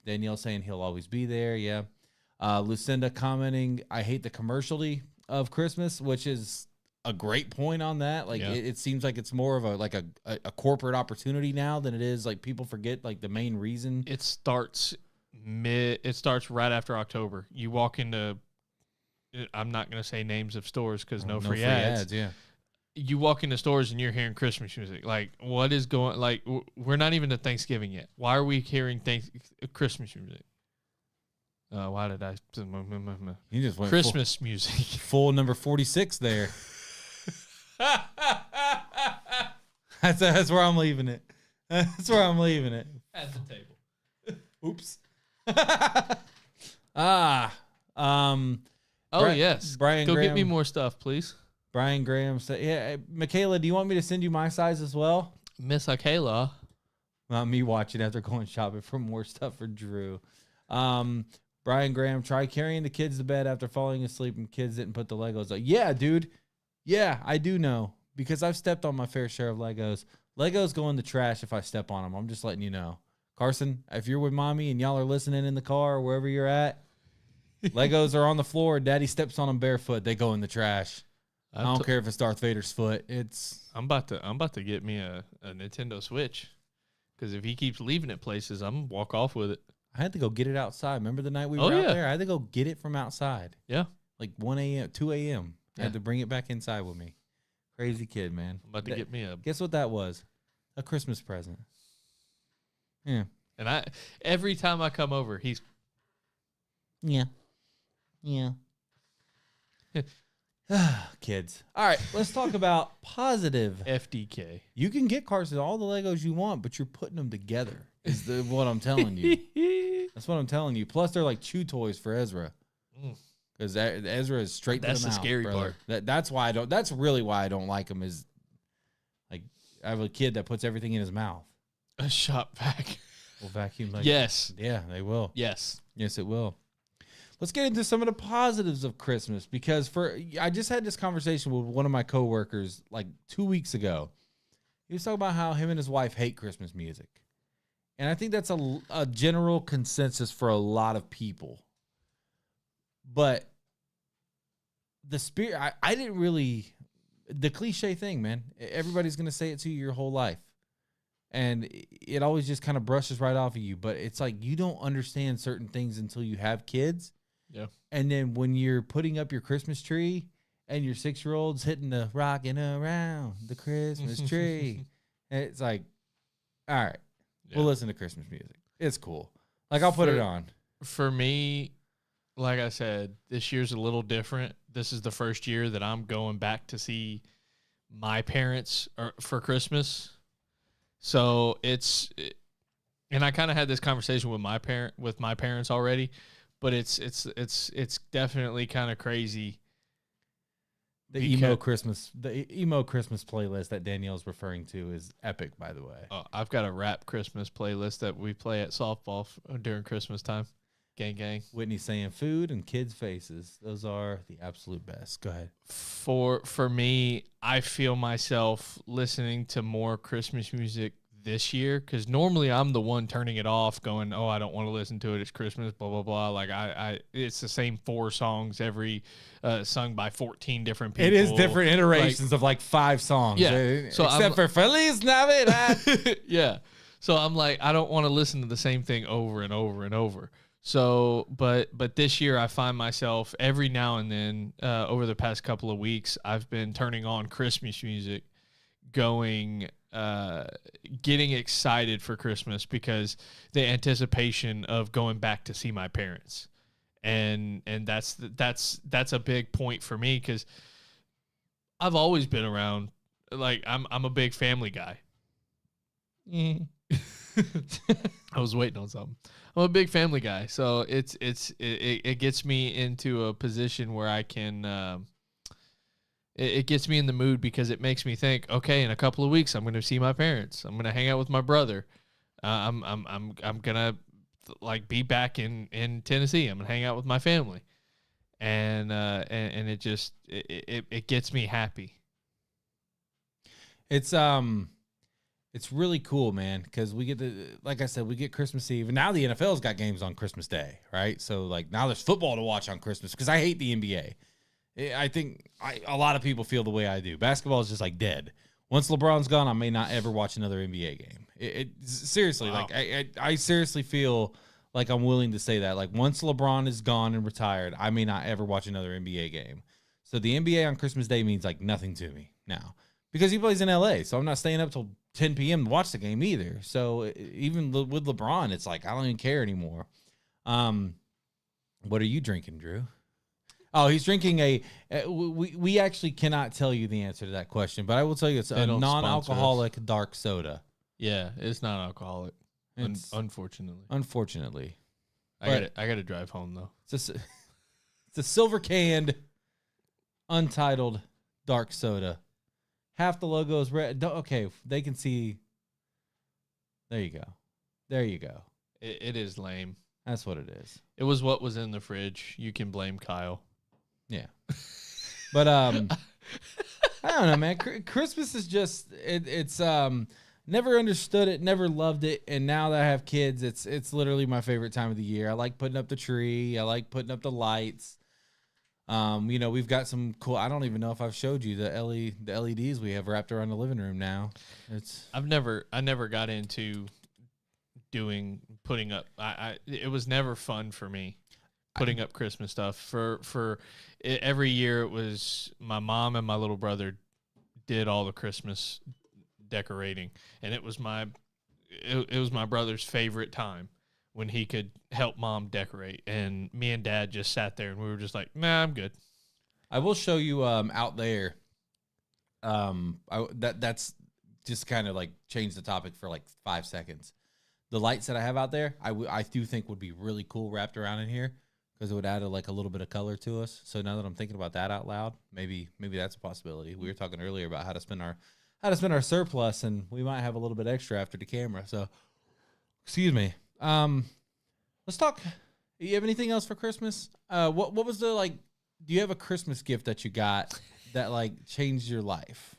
Danielle saying he'll always be there. Yeah. Lucinda commenting, I hate the commerciality of Christmas, which is a great point on that. Like it seems like it's more of a corporate opportunity now than it is like people forget like the main reason. It starts right after October. You walk into, I'm not going to say names of stores because no free ads. Yeah. You walk into stores and you're hearing Christmas music. Like, what is going? Like, we're not even to Thanksgiving yet. Why are we hearing Christmas music? Why did I? You just went Christmas music. Full number 46 there. That's where I'm leaving it. That's where I'm leaving it. At the table. Oops. Yes. Brian Go Graham, get me more stuff, please. Brian Graham said, yeah, Michaela, do you want me to send you my size as well? Miss Michaela. Not me watching after going shopping for more stuff for Drew. Brian Graham, try carrying the kids to bed after falling asleep and kids didn't put the Legos up. Yeah, dude. Yeah, I do know because I've stepped on my fair share of Legos. Legos go in the trash if I step on them. I'm just letting you know. Carson, if you're with mommy and y'all are listening in the car or wherever you're at, Legos are on the floor. Daddy steps on them barefoot. They go in the trash. I don't care if it's Darth Vader's foot. I'm about to get me a Nintendo Switch because if he keeps leaving it places, I'm gonna walk off with it. I had to go get it outside. Remember the night we were out there? I had to go get it from outside. Yeah. Like 1 a.m., 2 a.m. I had to bring it back inside with me. Crazy kid, man. I'm about to get me a... Guess what that was? A Christmas present. Yeah. And every time I come over, he's... Yeah. Kids. All right, let's talk about positive. FDK. You can get, Carson, all the Legos you want, but you're putting them together is what I'm telling you. That's what I'm telling you. Plus, they're like chew toys for Ezra. Because Ezra is straight to the mouth. That's the scary part. That's why I don't. That's really why I don't like him. Is like I have a kid that puts everything in his mouth. A shop vac. Will vacuum. Like, yes. Yeah, they will. Yes, it will. Let's get into some of the positives of Christmas because I just had this conversation with one of my coworkers like 2 weeks ago. He was talking about how him and his wife hate Christmas music. And I think that's a general consensus for a lot of people. But the spirit, I didn't really, the cliche thing, man, everybody's going to say it to you your whole life. And it always just kind of brushes right off of you. But it's like you don't understand certain things until you have kids. Yeah. And then when you're putting up your Christmas tree and your 6-year-old's hitting the rocking around the Christmas tree, and it's like, all right, we'll listen to Christmas music. It's cool. Like, I'll put it on. For me, like I said, this year's a little different. This is the first year that I'm going back to see my parents for Christmas. So and I kind of had this conversation with my parents already, but it's definitely kind of crazy. The emo Christmas playlist that Danielle's referring to is epic, by the way. Oh, I've got a rap Christmas playlist that we play at softball during Christmas time. Gang, gang. Whitney saying food and kids' faces. Those are the absolute best. Go ahead. For me, I feel myself listening to more Christmas music this year because normally I'm the one turning it off, going, "Oh, I don't want to listen to it. It's Christmas." Blah blah blah. Like it's the same 4 songs every sung by 14 different people. It is different iterations of like 5 songs. Yeah. So except for Feliz Navidad. Yeah. So I'm like, I don't want to listen to the same thing over and over and over. So, but this year I find myself every now and then over the past couple of weeks, I've been turning on Christmas music, getting excited for Christmas because the anticipation of going back to see my parents, and that's a big point for me because I've always been around. Like I'm a big family guy. I was waiting on something. I'm a big family guy, so it gets me into a position where I can. It gets me in the mood because it makes me think. Okay, in a couple of weeks, I'm going to see my parents. I'm going to hang out with my brother. I'm gonna like be back in Tennessee. I'm gonna hang out with my family, and it just it gets me happy. It's really cool, man, because we get like I said, we get Christmas Eve, and now the NFL's got games on Christmas Day, right? So like now there's football to watch on Christmas because I hate the NBA. I think a lot of people feel the way I do. Basketball is just like dead. Once LeBron's gone, I may not ever watch another NBA game. Seriously, wow. Like I seriously feel like I'm willing to say that. Like once LeBron is gone and retired, I may not ever watch another NBA game. So the NBA on Christmas Day means like nothing to me now because he plays in LA. So I'm not staying up till 10 p.m. to watch the game either. So even with LeBron, it's like I don't even care anymore. What are you drinking, Drew? Oh, he's drinking we actually cannot tell you the answer to that question, but I will tell you it's a non-alcoholic dark soda. Yeah, it's not alcoholic. Unfortunately. Unfortunately. I got to drive home though. It's a silver canned, untitled dark soda. Half the logo is red. Okay, they can see. There you go. It is lame. That's what it is. It was what was in the fridge. You can blame Kyle. Yeah. But I don't know, man. Christmas is just it's never understood it, never loved it, and now that I have kids, it's literally my favorite time of the year. I like putting up the tree. I like putting up the lights. We've got some cool. I don't even know if I've showed you the LEDs we have wrapped around the living room now. I never got into putting up. It was never fun for me putting up Christmas stuff. For every year it was my mom and my little brother did all the Christmas decorating, and it was my brother's favorite time when he could help mom decorate, and me and dad just sat there and we were just like, nah, I'm good. I will show you out there. That's just kind of like change the topic for like 5 seconds. The lights that I have out there, I do think would be really cool wrapped around in here because it would add a little bit of color to us. So now that I'm thinking about that out loud, maybe that's a possibility. We were talking earlier about how to spend our surplus, and we might have a little bit extra after the camera. So, excuse me. Let's talk. You have anything else for Christmas? What was the do you have a Christmas gift that you got that changed your life?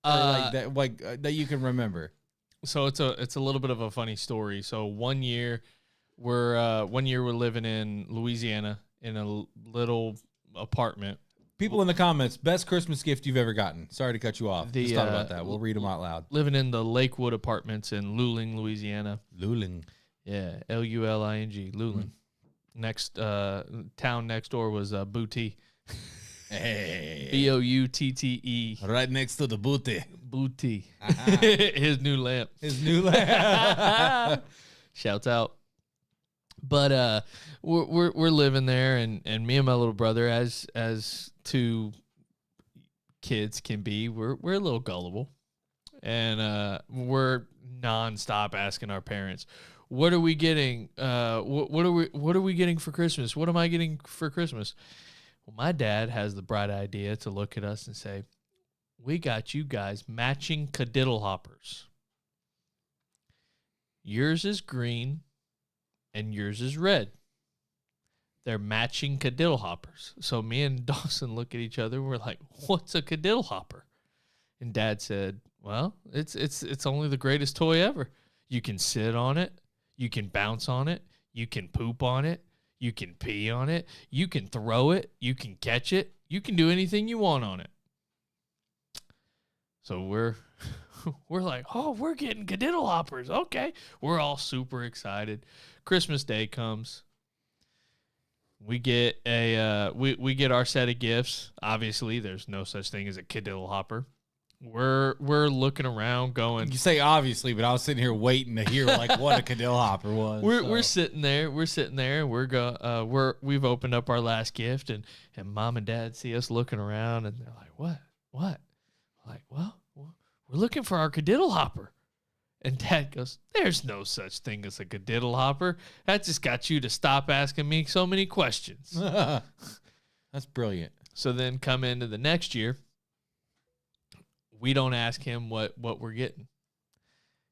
That you can remember? So it's a little bit of a funny story. So one year we're living in Louisiana in a little apartment. People in the comments, best Christmas gift you've ever gotten. Sorry to cut you off. The, Just thought about that. We'll read them out loud. Living in the Lakewood apartments in Luling, Louisiana. Luling. Yeah, Luling, Luling. Next town next door was Booty. Hey. Boutte. Right next to the booty. Booty. His new lamp. His new lamp. Shouts out. But we're living there, and me and my little brother, as two kids can be, we're a little gullible, and we're nonstop asking our parents, "What are we getting? What are we getting for Christmas? What am I getting for Christmas?" Well, my dad has the bright idea to look at us and say, "We got you guys matching cadiddle hoppers. Yours is green and yours is red. They're matching cadiddle hoppers." So me and Dawson look at each other. We're like, "What's a cadiddle hopper?" And Dad said, "Well, it's only the greatest toy ever. You can sit on it. You can bounce on it. You can poop on it. You can pee on it. You can throw it. You can catch it. You can do anything you want on it." So we're like, "Oh, we're getting cadiddle hoppers. Okay." We're all super excited. Christmas Day comes. We get we get our set of gifts. Obviously, there's no such thing as a cadiddle hopper. We're looking around going. You say obviously, but I was sitting here waiting to hear like what a cadiddle hopper was. We're sitting there. And we've opened up our last gift, and Mom and Dad see us looking around, and they're like, "What? What?" I'm like, "Well, we're looking for our cadiddle hopper." And Dad goes, "There's no such thing as a cadiddle hopper. That just got you to stop asking me so many questions." That's brilliant. So then come into the next year, we don't ask him what we're getting.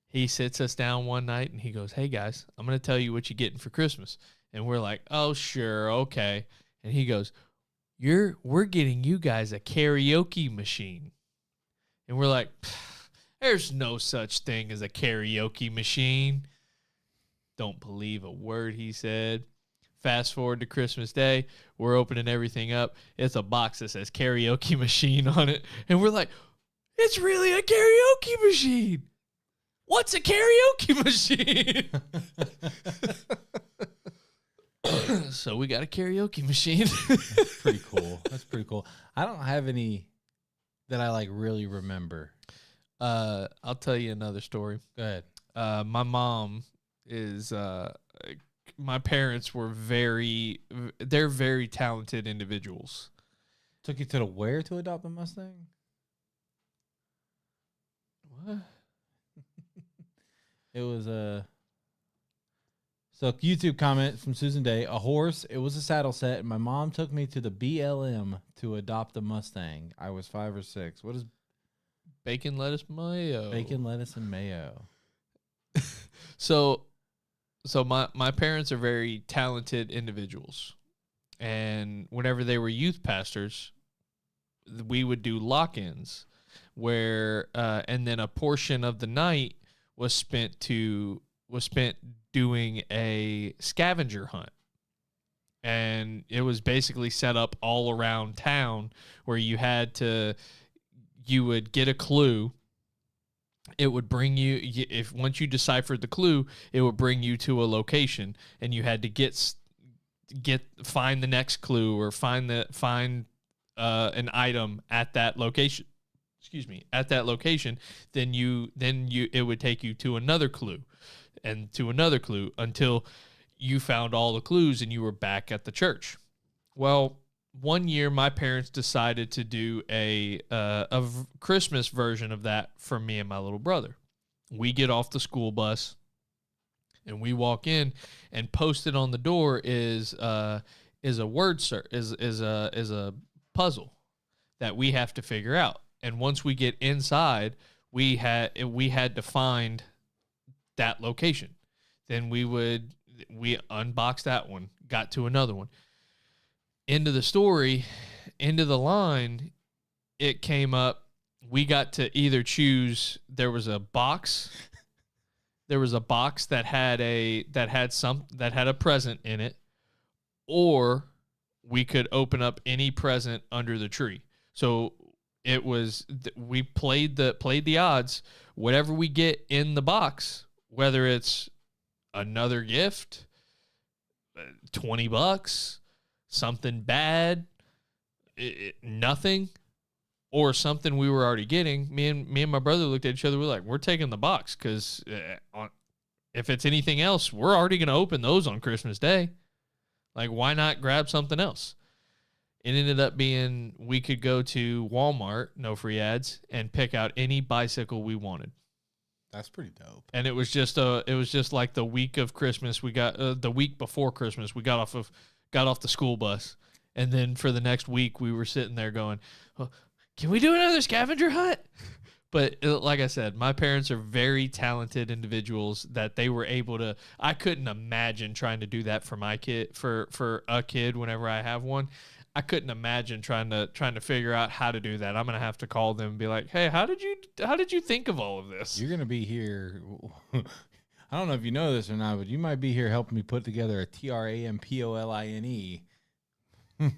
He sits us down one night and he goes, "Hey guys, I'm going to tell you what you're getting for Christmas." And we're like, "Oh, sure, okay." And he goes, we're getting you guys a karaoke machine." And we're like, "There's no such thing as a karaoke machine." Don't believe a word he said. Fast forward to Christmas Day. We're opening everything up. It's a box that says karaoke machine on it. And we're like, "It's really a karaoke machine. What's a karaoke machine?" So we got a karaoke machine. That's pretty cool. That's pretty cool. I don't have any that I like really remember. I'll tell you another story. Go ahead. My mom is my parents were they're very talented individuals. Took you to the where to adopt a Mustang? What? It was so YouTube comment from Susan Day, a horse, it was a saddle set, and my mom took me to the BLM to adopt a Mustang. I was 5 or 6. What is Bacon, lettuce, mayo. bacon, lettuce, and mayo? So my parents are very talented individuals. And whenever they were youth pastors, we would do lock-ins where and then a portion of the night was spent doing a scavenger hunt. And it was basically set up all around town where you would get a clue. It would bring you, if once you deciphered the clue, it would bring you to a location, and you had to find the next clue or find an item at that location. Excuse me, at that location. Then it would take you to another clue, and to another clue until you found all the clues and you were back at the church. Well, one year my parents decided to do a Christmas version of that for me and my little brother. We get off the school bus and we walk in, and posted on the door is a word search, is a puzzle that we have to figure out. And once we get inside, we had to find that location. Then we unboxed that one, got to another one. End of the story, end of the line, it came up. We got to either choose, there was a box there was a box that had a present in it, or we could open up any present under the tree. So it was we played the odds. Whatever we get in the box, whether it's another gift, $20, something bad, nothing, or something we were already getting. Me and my brother looked at each other. We're like, we're taking the box because if it's anything else, we're already going to open those on Christmas Day. Like, why not grab something else? It ended up being we could go to Walmart, no free ads, and pick out any bicycle we wanted. That's pretty dope. And it was just like the week of Christmas. We got the week before Christmas. We got off the school bus, and then for the next week we were sitting there going, oh, "Can we do another scavenger hunt?" But like I said, my parents are very talented individuals that they were able to. I couldn't imagine trying to do that for my kid, for a kid whenever I have one. I couldn't imagine trying to figure out how to do that. I'm gonna have to call them and be like, "Hey, how did you think of all of this?" You're gonna be here. I don't know if you know this or not, but you might be here helping me put together a TRAMPOLINE.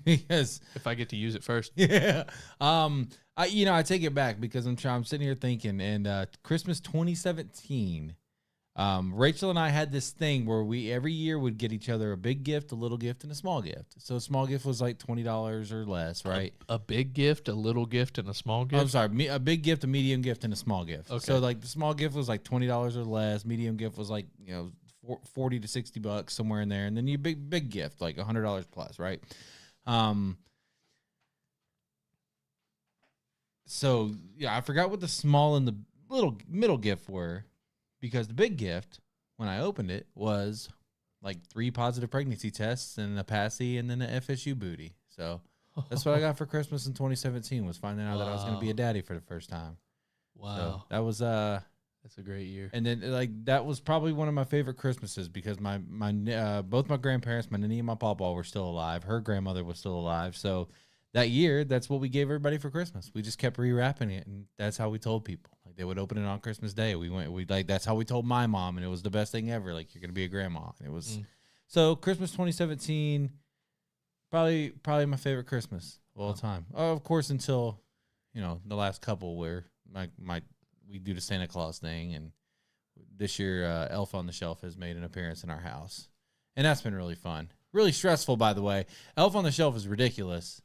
Because if I get to use it first, yeah. I take it back because I'm sitting here thinking, and Christmas 2017. Rachel and I had this thing where we every year would get each other a big gift, a little gift, and a small gift. So a small gift was like $20 or less, right? A big gift, a little gift, and a small gift. I'm sorry, a big gift, a medium gift, and a small gift. Okay. So like the small gift was like $20 or less. Medium gift was like $40 to $60 somewhere in there, and then you big gift like $100 plus, right? So yeah, I forgot what the small and the little middle gift were. Because the big gift, when I opened it, was like 3 positive pregnancy tests and a passy and then an FSU booty. So that's what I got for Christmas in 2017 was finding out that I was going to be a daddy for the first time. Wow. So that was that's a great year. And then like that was probably one of my favorite Christmases because my both my grandparents, my nanny and my pawpaw were still alive. Her grandmother was still alive. So that year, that's what we gave everybody for Christmas. We just kept rewrapping it, and that's how we told people. Like they would open it on Christmas Day. That's how we told my mom, and it was the best thing ever. Like you're gonna be a grandma. And it was so Christmas 2017, probably my favorite Christmas of all time. Of course, until the last couple where we do the Santa Claus thing, and this year Elf on the Shelf has made an appearance in our house, and that's been really fun. Really stressful, by the way. Elf on the Shelf is ridiculous.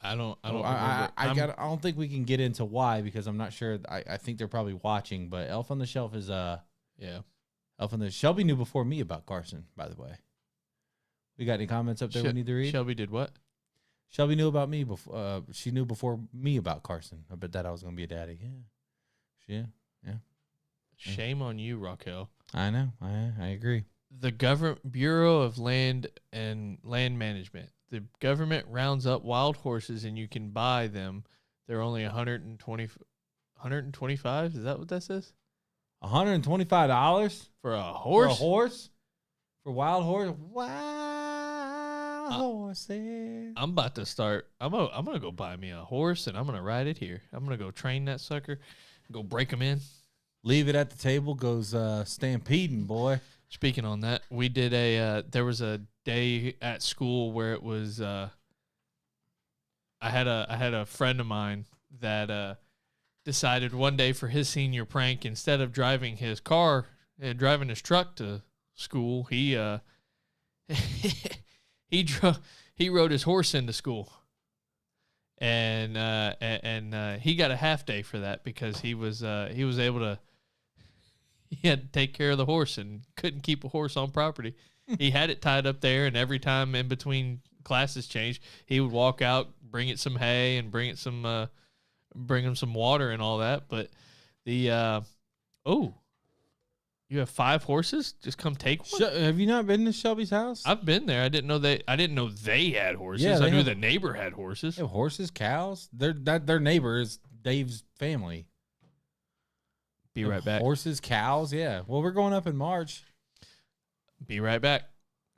I don't don't think we can get into why because I'm not sure. I think they're probably watching, but Elf on the Shelf is Elf on the Shelby knew before me about Carson, by the way. We got any comments up there we need to read? Shelby did what? Shelby knew about me before. She knew before me about Carson. I bet that I was gonna be a daddy. Yeah. Shame on you, Raquel. I know. I agree. The Government Bureau of Land and Land Management. The government rounds up wild horses and you can buy them. They're only $125. Is that what that says? $125 for a horse? For a horse? For wild horse? Wild horses. I'm about to start. I'm gonna go buy me a horse and I'm gonna ride it here. I'm gonna go train that sucker, go break them in. Leave it at the table. Goes stampeding, boy. Speaking on that, we did there was a day at school where it was I had a friend of mine that decided one day for his senior prank, instead of driving his car and driving his truck to school, he he rode his horse into school. And he got a half day for that because he was able to. He had to take care of the horse and couldn't keep a horse on property. He had it tied up there, and every time in between classes changed, he would walk out, bring it some hay, and bring him some water and all that. But you have 5 horses? Just come take one. Have you not been to Shelby's house? I've been there. I didn't know they had horses. Yeah, I knew the neighbor had horses. They have horses, cows. Their neighbor is Dave's family. Be right back. Horses, cows, yeah. Well, we're going up in March. Be right back.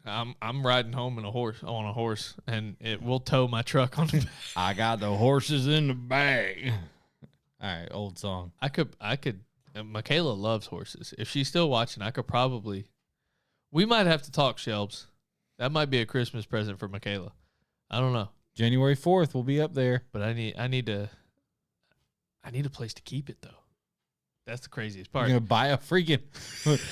I'm riding home on a horse, and it will tow my truck on the back. I got the horses in the bag. All right, old song. I could And Michaela loves horses. If she's still watching, I could probably. We might have to talk, Shelbs. That might be a Christmas present for Michaela. I don't know, January 4th, we'll be up there. but I need a place to keep it though. That's the craziest You're part. gonna buy a freaking.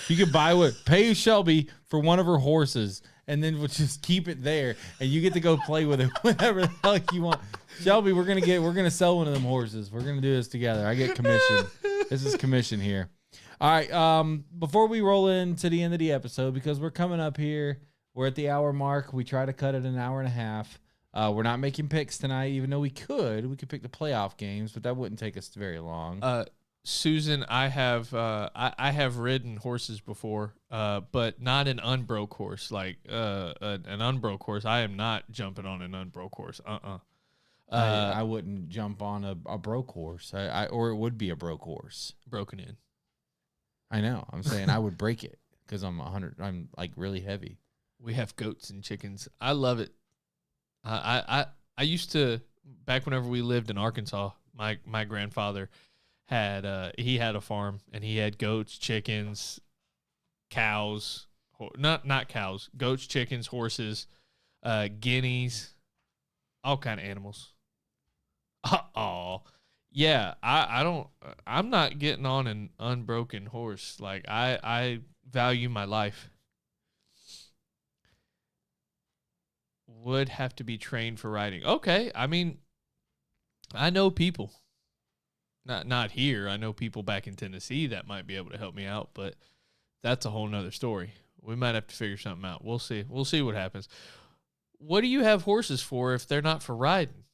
You can buy pay Shelby for one of her horses, and then we'll just keep it there, and you get to go play with it whenever the hell you want. Shelby, we're gonna sell one of them horses. We're gonna do this together. I get commission. This is commission here. All right. Before we roll into the end of the episode, because we're coming up here, we're at the hour mark. We try to cut it an hour and a half. We're not making picks tonight, even though we could. We could pick the playoff games, but that wouldn't take us very long. Susan, I have ridden horses before, but not an unbroke horse. Like an unbroke horse, I am not jumping on an unbroke horse. I wouldn't jump on a broke horse, or it would be a broke horse. Broken in. I know. I'm saying I would break it because I'm 100. I'm like really heavy. We have goats and chickens. I love it. I used to, back whenever we lived in Arkansas, my grandfather had he had a farm, and he had goats, chickens, cows, not cows, goats, chickens, horses, guineas, all kind of animals. Oh, yeah. I'm not getting on an unbroken horse. Like I value my life. Would have to be trained for riding. Okay, I mean, I know people. Not here. I know people back in Tennessee that might be able to help me out, but that's a whole nother story. We might have to figure something out. We'll see. We'll see what happens. What do you have horses for if they're not for riding?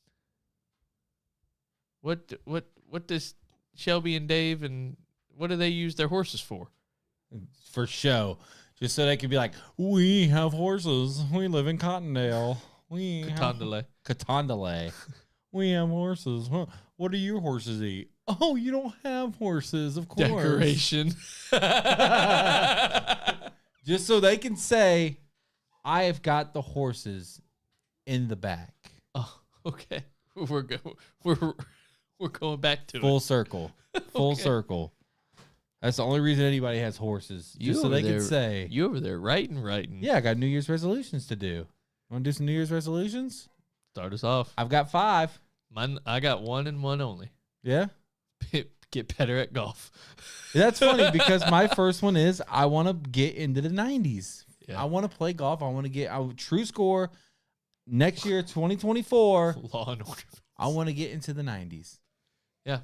What does Shelby and Dave, and what do they use their horses for? For show. Just so they could be like, we have horses. We live in Cottondale. Catondelay. We have horses. What do your horses eat? Oh, you don't have horses, of course. Decoration. Just so they can say, I have got the horses in the back. Oh, okay. We're going back to Full it. circle. Full circle. That's the only reason anybody has horses. Just so they can say. You over there writing. Yeah, I got New Year's resolutions to do. Want to do some New Year's resolutions? Start us off. I've got 5. I got one and one only. Yeah? Get better at golf. That's funny because my first one is I want to get into the 90s. Yeah. I want to play golf. I want to get a true score next year, 2024. Law and order. I want to get into the 90s. Yeah.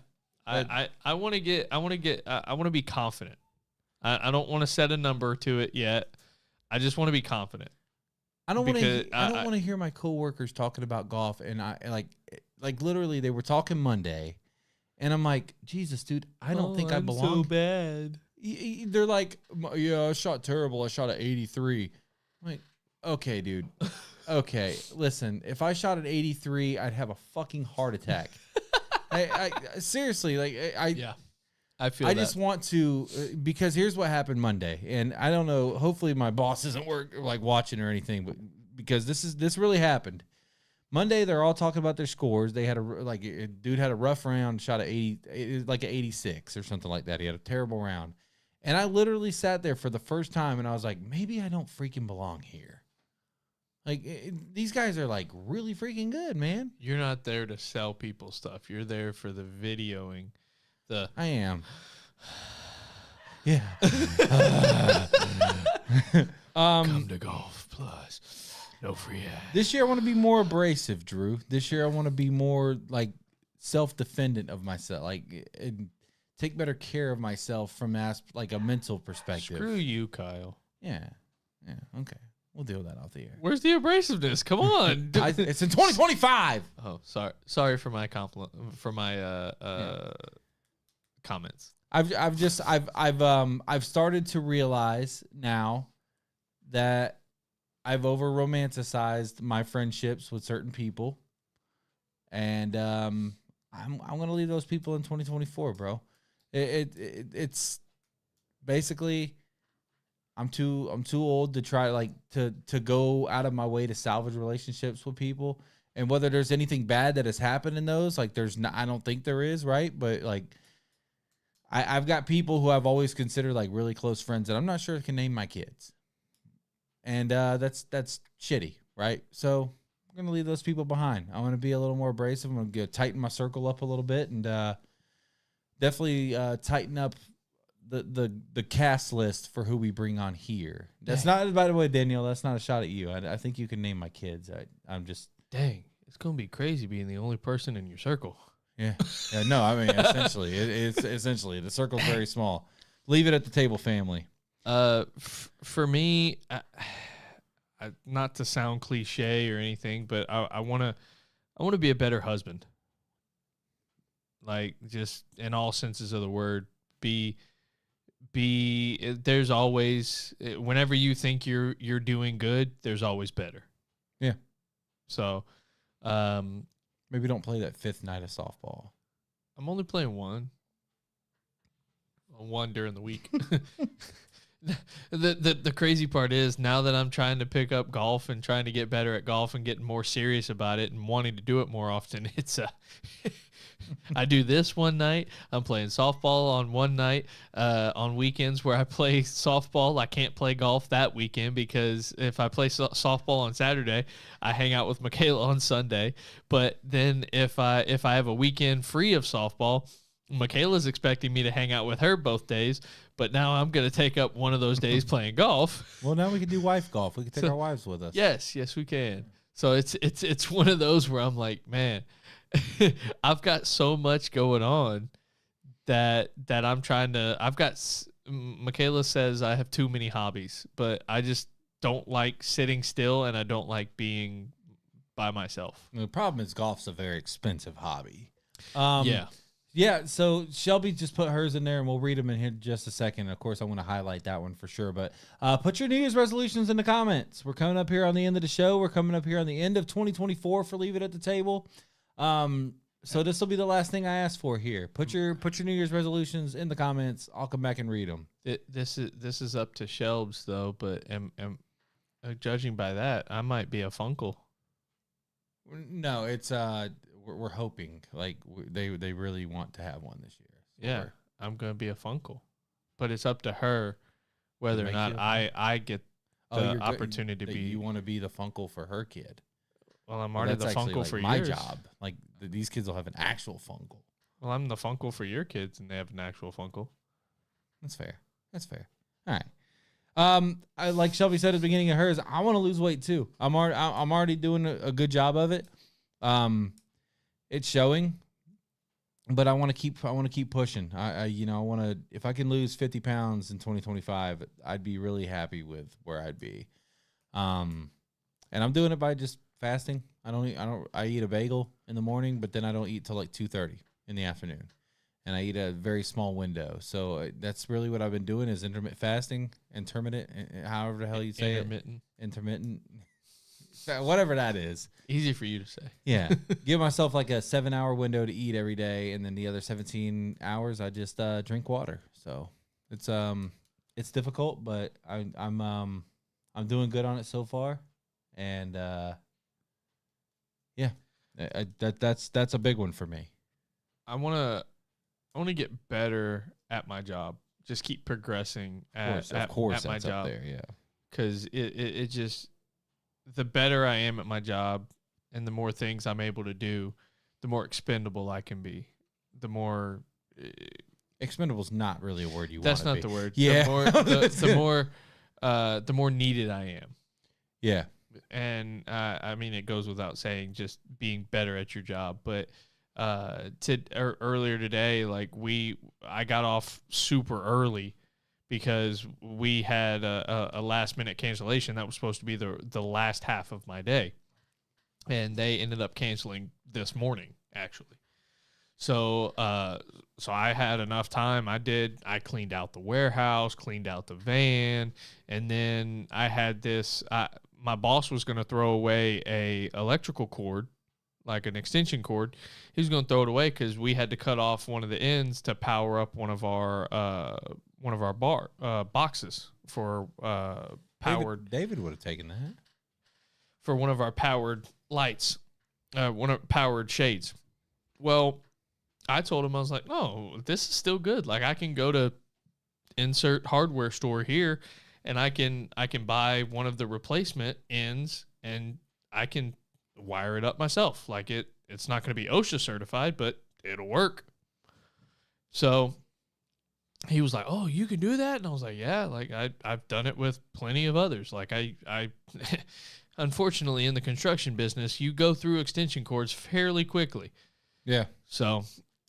I want to be confident. I don't want to set a number to it yet. I just want to be confident. I don't want to hear my coworkers talking about golf, and I like literally they were talking Monday, and I'm like, Jesus, dude, I don't think I belong. So bad. They're like, yeah, I shot terrible. I shot at 83. I'm like, okay, dude. Okay, listen. If I shot at 83, I'd have a fucking heart attack. I seriously, like, I feel I that. just want to, because here's what happened Monday, and I don't know. Hopefully, my boss isn't watching or anything, but because this really happened Monday, they're all talking about their scores. They had a dude had a rough round, shot at 80, like an 86 or something like that. He had a terrible round, and I literally sat there for the first time, and I was like, maybe I don't freaking belong here. Like, these guys are like really freaking good, man. You're not there to sell people stuff. You're there for the videoing. I am. Yeah. Come to Golf Plus. No free ads. This year I want to be more abrasive, Drew. This year I want to be more like self-defendant of myself, like and take better care of myself from like a mental perspective. Screw you, Kyle. Yeah. Okay. We'll deal with that off the air. Where's the abrasiveness? Come on. It's in 2025. Oh, sorry for my compliment. For my comments. I've started to realize now that I've over romanticized my friendships with certain people, and I'm gonna leave those people in 2024, bro. It's basically I'm too old to try to go out of my way to salvage relationships with people, and whether there's anything bad that has happened in those, like I don't think there is, right? But like I've got people who I've always considered like really close friends that I'm not sure can name my kids. And that's shitty, right? So I'm going to leave those people behind. I want to be a little more abrasive. I'm going to tighten my circle up a little bit and definitely tighten up the cast list for who we bring on here. That's not, by the way, Danielle, that's not a shot at you. I think you can name my kids. I'm just. Dang, it's going to be crazy being the only person in your circle. Yeah. No, I mean, essentially, it's essentially the circle's very small. Leave it at the table, family. For me, not to sound cliche or anything, but I want to be a better husband. Like, just in all senses of the word, there's always, whenever you think you're doing good, there's always better. Yeah. So, maybe don't play that fifth night of softball. I'm only playing one during the week. The crazy part is, now that I'm trying to pick up golf and trying to get better at golf and getting more serious about it and wanting to do it more often, it's I do this one night. I'm playing softball on one night. On weekends where I play softball, I can't play golf that weekend because if I play softball on Saturday, I hang out with Michaela on Sunday. But then if I have a weekend free of softball, Michaela's expecting me to hang out with her both days. But now I'm going to take up one of those days playing golf. Well, now we can do wife golf. We can take our wives with us. Yes, we can. So it's one of those where I'm like, man, I've got so much going on that I'm trying to. Michaela says I have too many hobbies, but I just don't like sitting still, and I don't like being by myself. The problem is golf's a very expensive hobby. Yeah, so Shelby just put hers in there, and we'll read them in here in just a second. Of course, I want to highlight that one for sure. But put your New Year's resolutions in the comments. We're coming up here on the end of the show. We're coming up here on the end of 2024 for Leave It at the Table. So this will be the last thing I ask for here. Put your New Year's resolutions in the comments. I'll come back and read them. This is up to Shelbs though, but judging by that, I might be a Funkle. No, it's we're hoping like they really want to have one this year. So yeah, I'm gonna be a Funkle, but it's up to her whether or not I get the opportunity to be. You want to be the Funkle for her kid? Well, I'm already the Funkle like for my yours. job. Like these kids will have an actual Funkle. Well, I'm the Funkle for your kids, and they have an actual Funkle. That's fair. All right. I like Shelby said at the beginning of hers. I want to lose weight too. I'm already doing a good job of it. It's showing, but I want to keep pushing. I want to. If I can lose 50 pounds in 2025, I'd be really happy with where I'd be. And I'm doing it by just fasting. I eat a bagel in the morning, but then I don't eat till like 2:30 in the afternoon, and I eat a very small window. So that's really what I've been doing is intermittent fasting, however the hell you say intermittent, whatever that is. Easy for you to say. Yeah, give myself like a 7-hour window to eat every day, and then the other 17 hours I just drink water. So it's difficult, but I'm doing good on it so far, and yeah, that's a big one for me. I want to get better at my job. Just keep progressing at my job. There, yeah. Because it just, the better I am at my job and the more things I'm able to do, the more expendable I can be. The more expendable is not really a word you want. That's not the word. Yeah. The more needed I am. Yeah. And I mean, it goes without saying, just being better at your job. But earlier today, like I got off super early because we had a last minute cancellation that was supposed to be the last half of my day, and they ended up canceling this morning actually. So I had enough time. I cleaned out the warehouse, cleaned out the van, and then I had this. My boss was going to throw away a electrical cord, like an extension cord. He was going to throw it away because we had to cut off one of the ends to power up one of our boxes for powered. David would have taken that for one of our powered lights, powered shades. Well, I told him, I was like, no, this is still good. Like I can go to insert hardware store here and I can buy one of the replacement ends and I can wire it up myself. Like it's not going to be OSHA certified, but it'll work. So he was like, oh, you can do that? And I was like, yeah, like I've done it with plenty of others. Like I unfortunately in the construction business, you go through extension cords fairly quickly. Yeah. So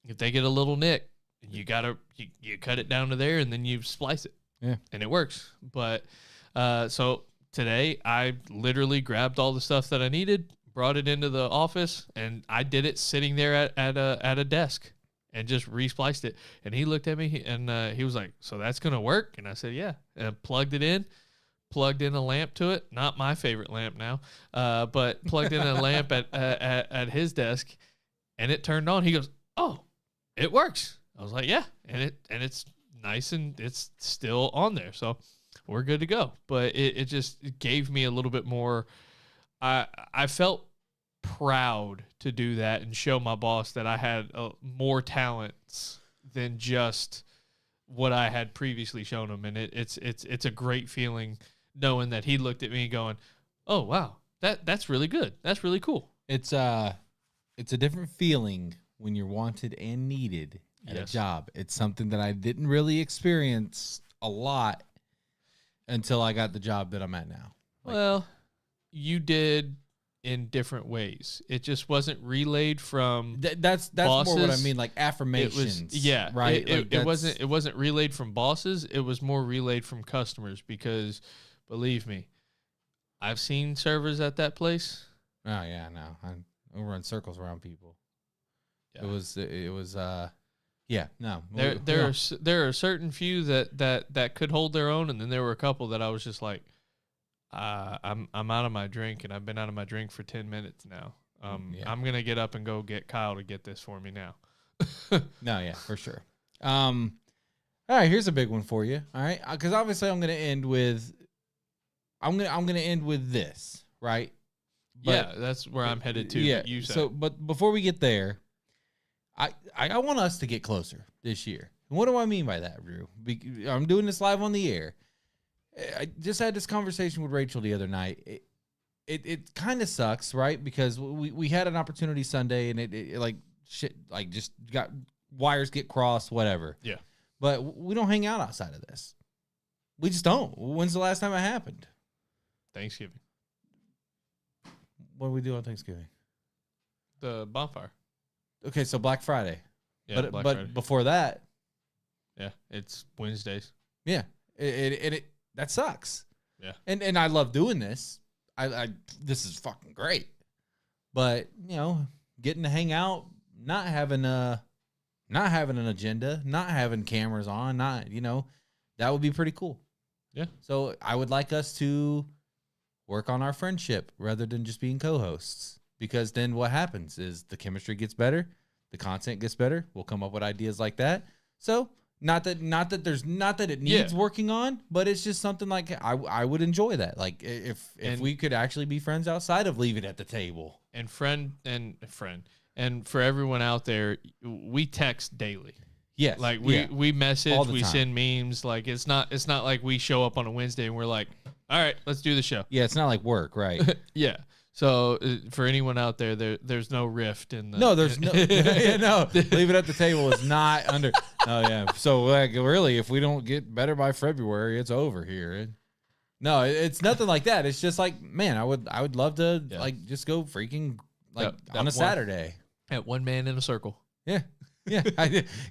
if they get a little nick, you cut it down to there and then you splice it. Yeah. And it works. But so today I literally grabbed all the stuff that I needed, brought it into the office, and I did it sitting there at a desk and just respliced it. And he looked at me and he was like, so that's going to work? And I said, yeah. And I plugged in a lamp to it. Not my favorite lamp now, but plugged in a lamp at his desk and it turned on. He goes, oh, it works. I was like, yeah. And it's nice and it's still on there. So we're good to go. But it just gave me a little bit more. I felt proud to do that and show my boss that I had more talents than just what I had previously shown him. And it's a great feeling knowing that he looked at me going, oh, wow, that's really good. That's really cool. It's a different feeling when you're wanted and needed at a job. It's something that I didn't really experience a lot until I got the job that I'm at now. Well, you did in different ways. It just wasn't relayed from that's bosses. more what I mean, like affirmations. Right. It wasn't relayed from bosses. It was more relayed from customers because, believe me, I've seen servers at that place. Oh yeah, no, I run circles around people. Yeah. It was. Yeah, no. There are certain few that could hold their own, and then there were a couple that I was just like, I'm out of my drink, and I've been out of my drink for 10 minutes now. I'm gonna get up and go get Kyle to get this for me now. No, yeah, for sure. All right, here's a big one for you. All right, because obviously I'm gonna end with this, right? But, yeah, that's where I'm headed to. Yeah. You said. So, but before we get there, I want us to get closer this year. And what do I mean by that, Drew? I'm doing this live on the air. I just had this conversation with Rachel the other night. It kind of sucks, right? Because we had an opportunity Sunday, and it like shit, like just got wires get crossed, whatever. Yeah. But we don't hang out outside of this. We just don't. When's the last time it happened? Thanksgiving. What do we do on Thanksgiving? The bonfire. Okay, so Black Friday. Yeah, but Black Friday. Before that, yeah, it's Wednesdays. yeah, it that sucks. Yeah, and I love doing this. I this is fucking great. But getting to hang out, not having an agenda, not having cameras on, that would be pretty cool. Yeah. So I would like us to work on our friendship rather than just being co-hosts. Because then what happens is the chemistry gets better, the content gets better. We'll come up with ideas like that. So not that it needs working on, but it's just something like I would enjoy that. Like if we could actually be friends outside of leaving at the table. And for everyone out there, we text daily. Yes. Like we message, we time. send memes. Like it's not like we show up on a Wednesday and we're like, all right, let's do the show. Yeah, it's not like work, right? Yeah. So for anyone out there, there's no rift in the. No, there's no. No, leave it at the table is not under. Oh yeah. So like really, if we don't get better by February, it's over here. No, it's nothing like that. It's just like, man, I would love to like just go freaking like on a Saturday. At one man in a circle. Yeah. Yeah.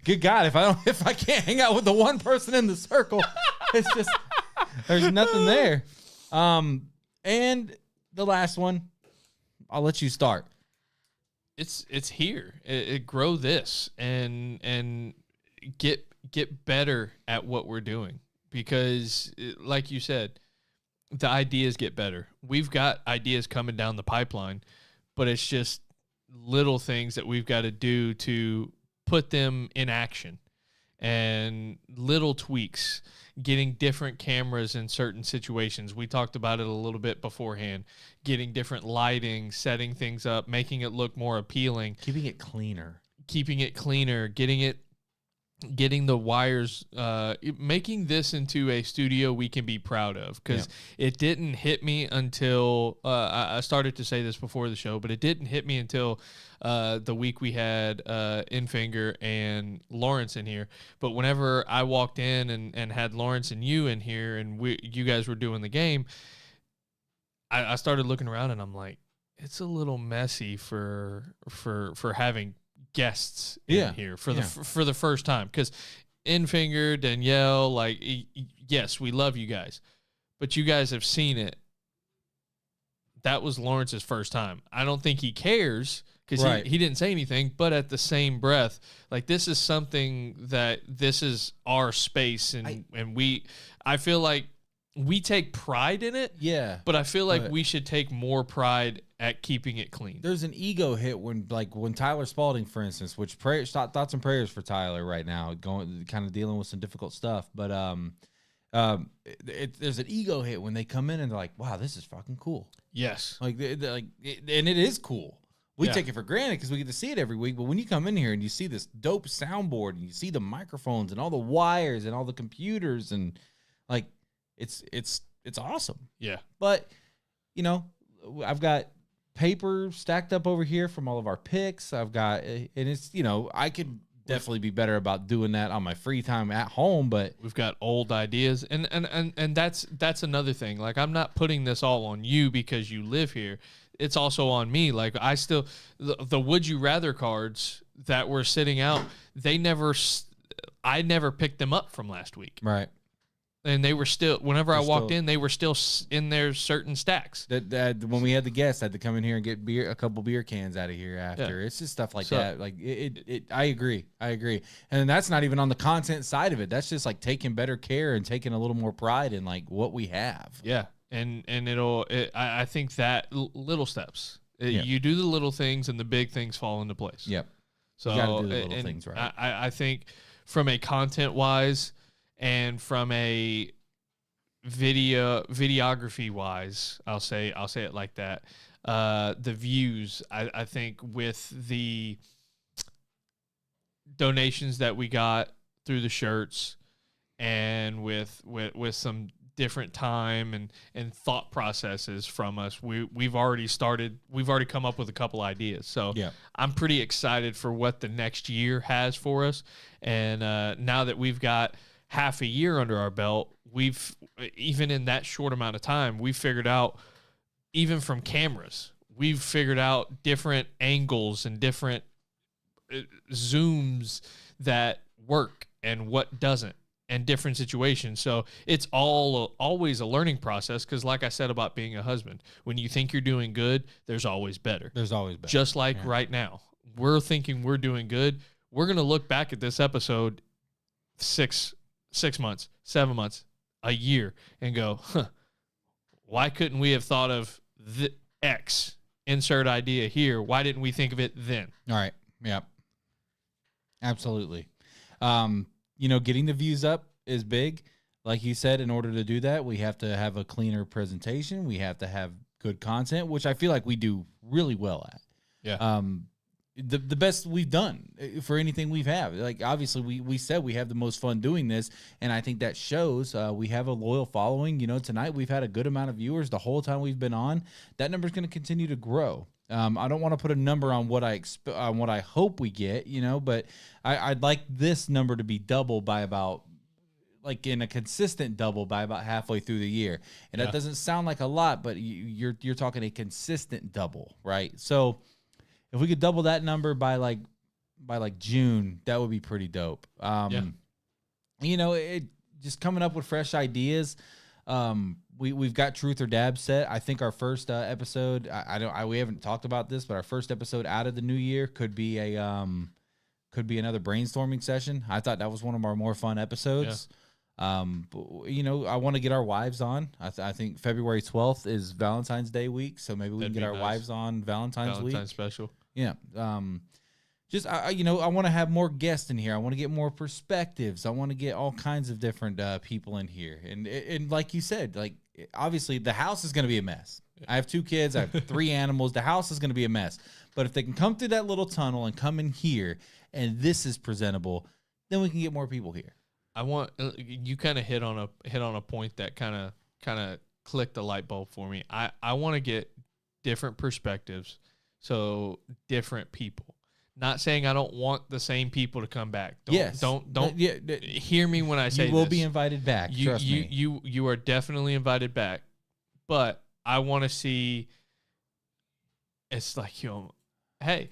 Good God, if I can't hang out with the one person in the circle, it's just there's nothing there. And the last one, I'll let you start. It's here. It grow this and get better at what we're doing because, like you said, the ideas get better. We've got ideas coming down the pipeline, but it's just little things that we've got to do to put them in action and little tweaks. Getting different cameras in certain situations. We talked about it a little bit beforehand. Getting different lighting, setting things up, making it look more appealing. Keeping it cleaner. keeping it cleaner, getting the wires, making this into a studio we can be proud of. Because it didn't hit me until I started to say this before the show, but it didn't hit me until the week we had Infinger and Lawrence in here. But whenever I walked in and had Lawrence and you in here, and you guys were doing the game, I started looking around and I'm like, it's a little messy for having guests in here for the first time, because Infinger, Danielle, like, yes, we love you guys, but you guys have seen it. That was Lawrence's first time. I don't think he cares because he didn't say anything, but at the same breath, like, this is something that this is our space, and I feel like we take pride in it. Yeah. But I feel like we should take more pride at keeping it clean. There's an ego hit when Tyler Spalding, for instance, which thoughts and prayers for Tyler right now, kind of dealing with some difficult stuff. But there's an ego hit when they come in and they're like, wow, this is fucking cool. Yes. And it is cool. We take it for granted because we get to see it every week. But when you come in here and you see this dope soundboard and you see the microphones and all the wires and all the computers, and like, it's awesome. Yeah. But, you know, I've got paper stacked up over here from all of our picks. I've got, and it's, you know, I could definitely be better about doing that on my free time at home, but we've got old ideas, and that's another thing. Like, I'm not putting this all on you because you live here. It's also on me. Like, I still, the would you rather cards that were sitting out, I never picked them up from last week. Right. And they were still, whenever I walked in, they were still in their certain stacks. That when we had the guests, I had to come in here and get a couple beer cans out of here after. Yeah. It's just stuff like that. Like, I agree. And that's not even on the content side of it. That's just like taking better care and taking a little more pride in like what we have. Yeah. And I think that little steps, you do the little things and the big things fall into place. Yep. So you gotta do the little things right. I think from a content wise, and from a videography wise, I'll say it like that. The views, I think with the donations that we got through the shirts, and with some different time and thought processes from us, we've already come up with a couple ideas. So yeah. I'm pretty excited for what the next year has for us. And now that we've got half a year under our belt, even in that short amount of time, we've figured out, even from cameras, we've figured out different angles and different zooms that work and what doesn't, and different situations. So it's always a learning process, because like I said about being a husband, when you think you're doing good, there's always better. Just like right now, we're thinking we're doing good. We're going to look back at this episode 6 months, 7 months, a year, and go, why couldn't we have thought of the X insert idea here? Why didn't we think of it then? All right. Yep. Absolutely. Getting the views up is big. Like you said, in order to do that, we have to have a cleaner presentation. We have to have good content, which I feel like we do really well at. Yeah. The best we've done for anything we've had. Like, obviously we said we have the most fun doing this, and I think that shows. We have a loyal following. You know, tonight we've had a good amount of viewers the whole time we've been on. That number is going to continue to grow. I don't want to put a number on what I hope we get, but I'd like this number to be double by about, like, in a consistent double by about halfway through the year. And that doesn't sound like a lot, but you're talking a consistent double, right? So if we could double that number by June, that would be pretty dope. It just coming up with fresh ideas. We've got Truth or Dab set. I think our first episode, we haven't talked about this, but our first episode out of the new year could be another brainstorming session. I thought that was one of our more fun episodes. Yeah. I want to get our wives on. I think February 12th is Valentine's Day week, so maybe we can get our wives on Valentine's week. Valentine's special. Yeah. I want to have more guests in here. I want to get more perspectives. I want to get all kinds of different people in here. And like you said, like, obviously the house is going to be a mess. I have 2 kids. I have 3 animals. The house is going to be a mess. But if they can come through that little tunnel and come in here, and this is presentable, then we can get more people here. I want you kind of hit on a point that kind of clicked a light bulb for me. I want to get different perspectives, so different people. Not saying I don't want the same people to come back. Don't hear me when I say you will this. be invited back. Trust me. You are definitely invited back, but I want to see. It's like, hey,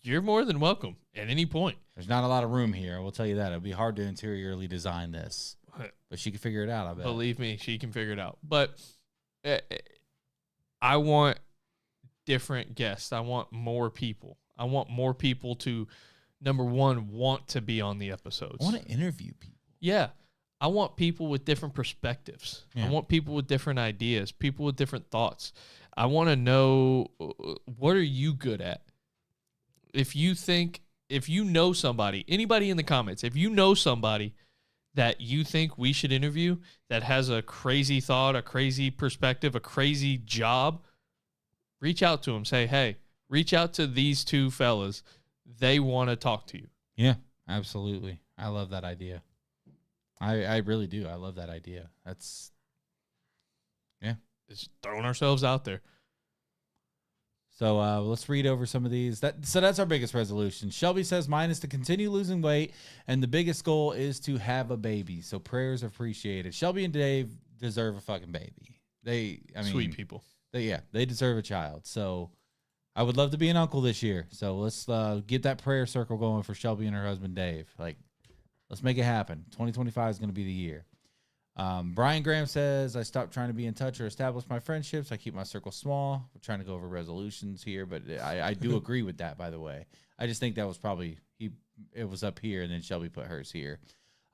you're more than welcome at any point. There's not a lot of room here. I will tell you that. It'll be hard to interiorly design this, but she can figure it out. I bet. Believe me, she can figure it out. But I want different guests. I want more people. I want more people to, number one, want to be on the episodes. I want to interview people. Yeah. I want people with different perspectives. Yeah. I want people with different ideas, people with different thoughts. I want to know, what are you good at? If you know somebody, anybody in the comments, if you know somebody that you think we should interview that has a crazy thought, a crazy perspective, a crazy job, reach out to them. Say, hey, reach out to these 2 fellas. They want to talk to you. Yeah, absolutely. I love that idea. I really do. I love that idea. Just throwing ourselves out there. So let's read over some of these. So that's our biggest resolution. Shelby says mine is to continue losing weight, and the biggest goal is to have a baby. So prayers appreciated. Shelby and Dave deserve a fucking baby. Sweet people. They deserve a child. So I would love to be an uncle this year. So let's get that prayer circle going for Shelby and her husband Dave. Let's make it happen. 2025 is going to be the year. Brian Graham says, I stopped trying to be in touch or establish my friendships. I keep my circle small. We're trying to go over resolutions here, but I do agree with that, by the way. I just think that was probably, it was up here, and then Shelby put hers here.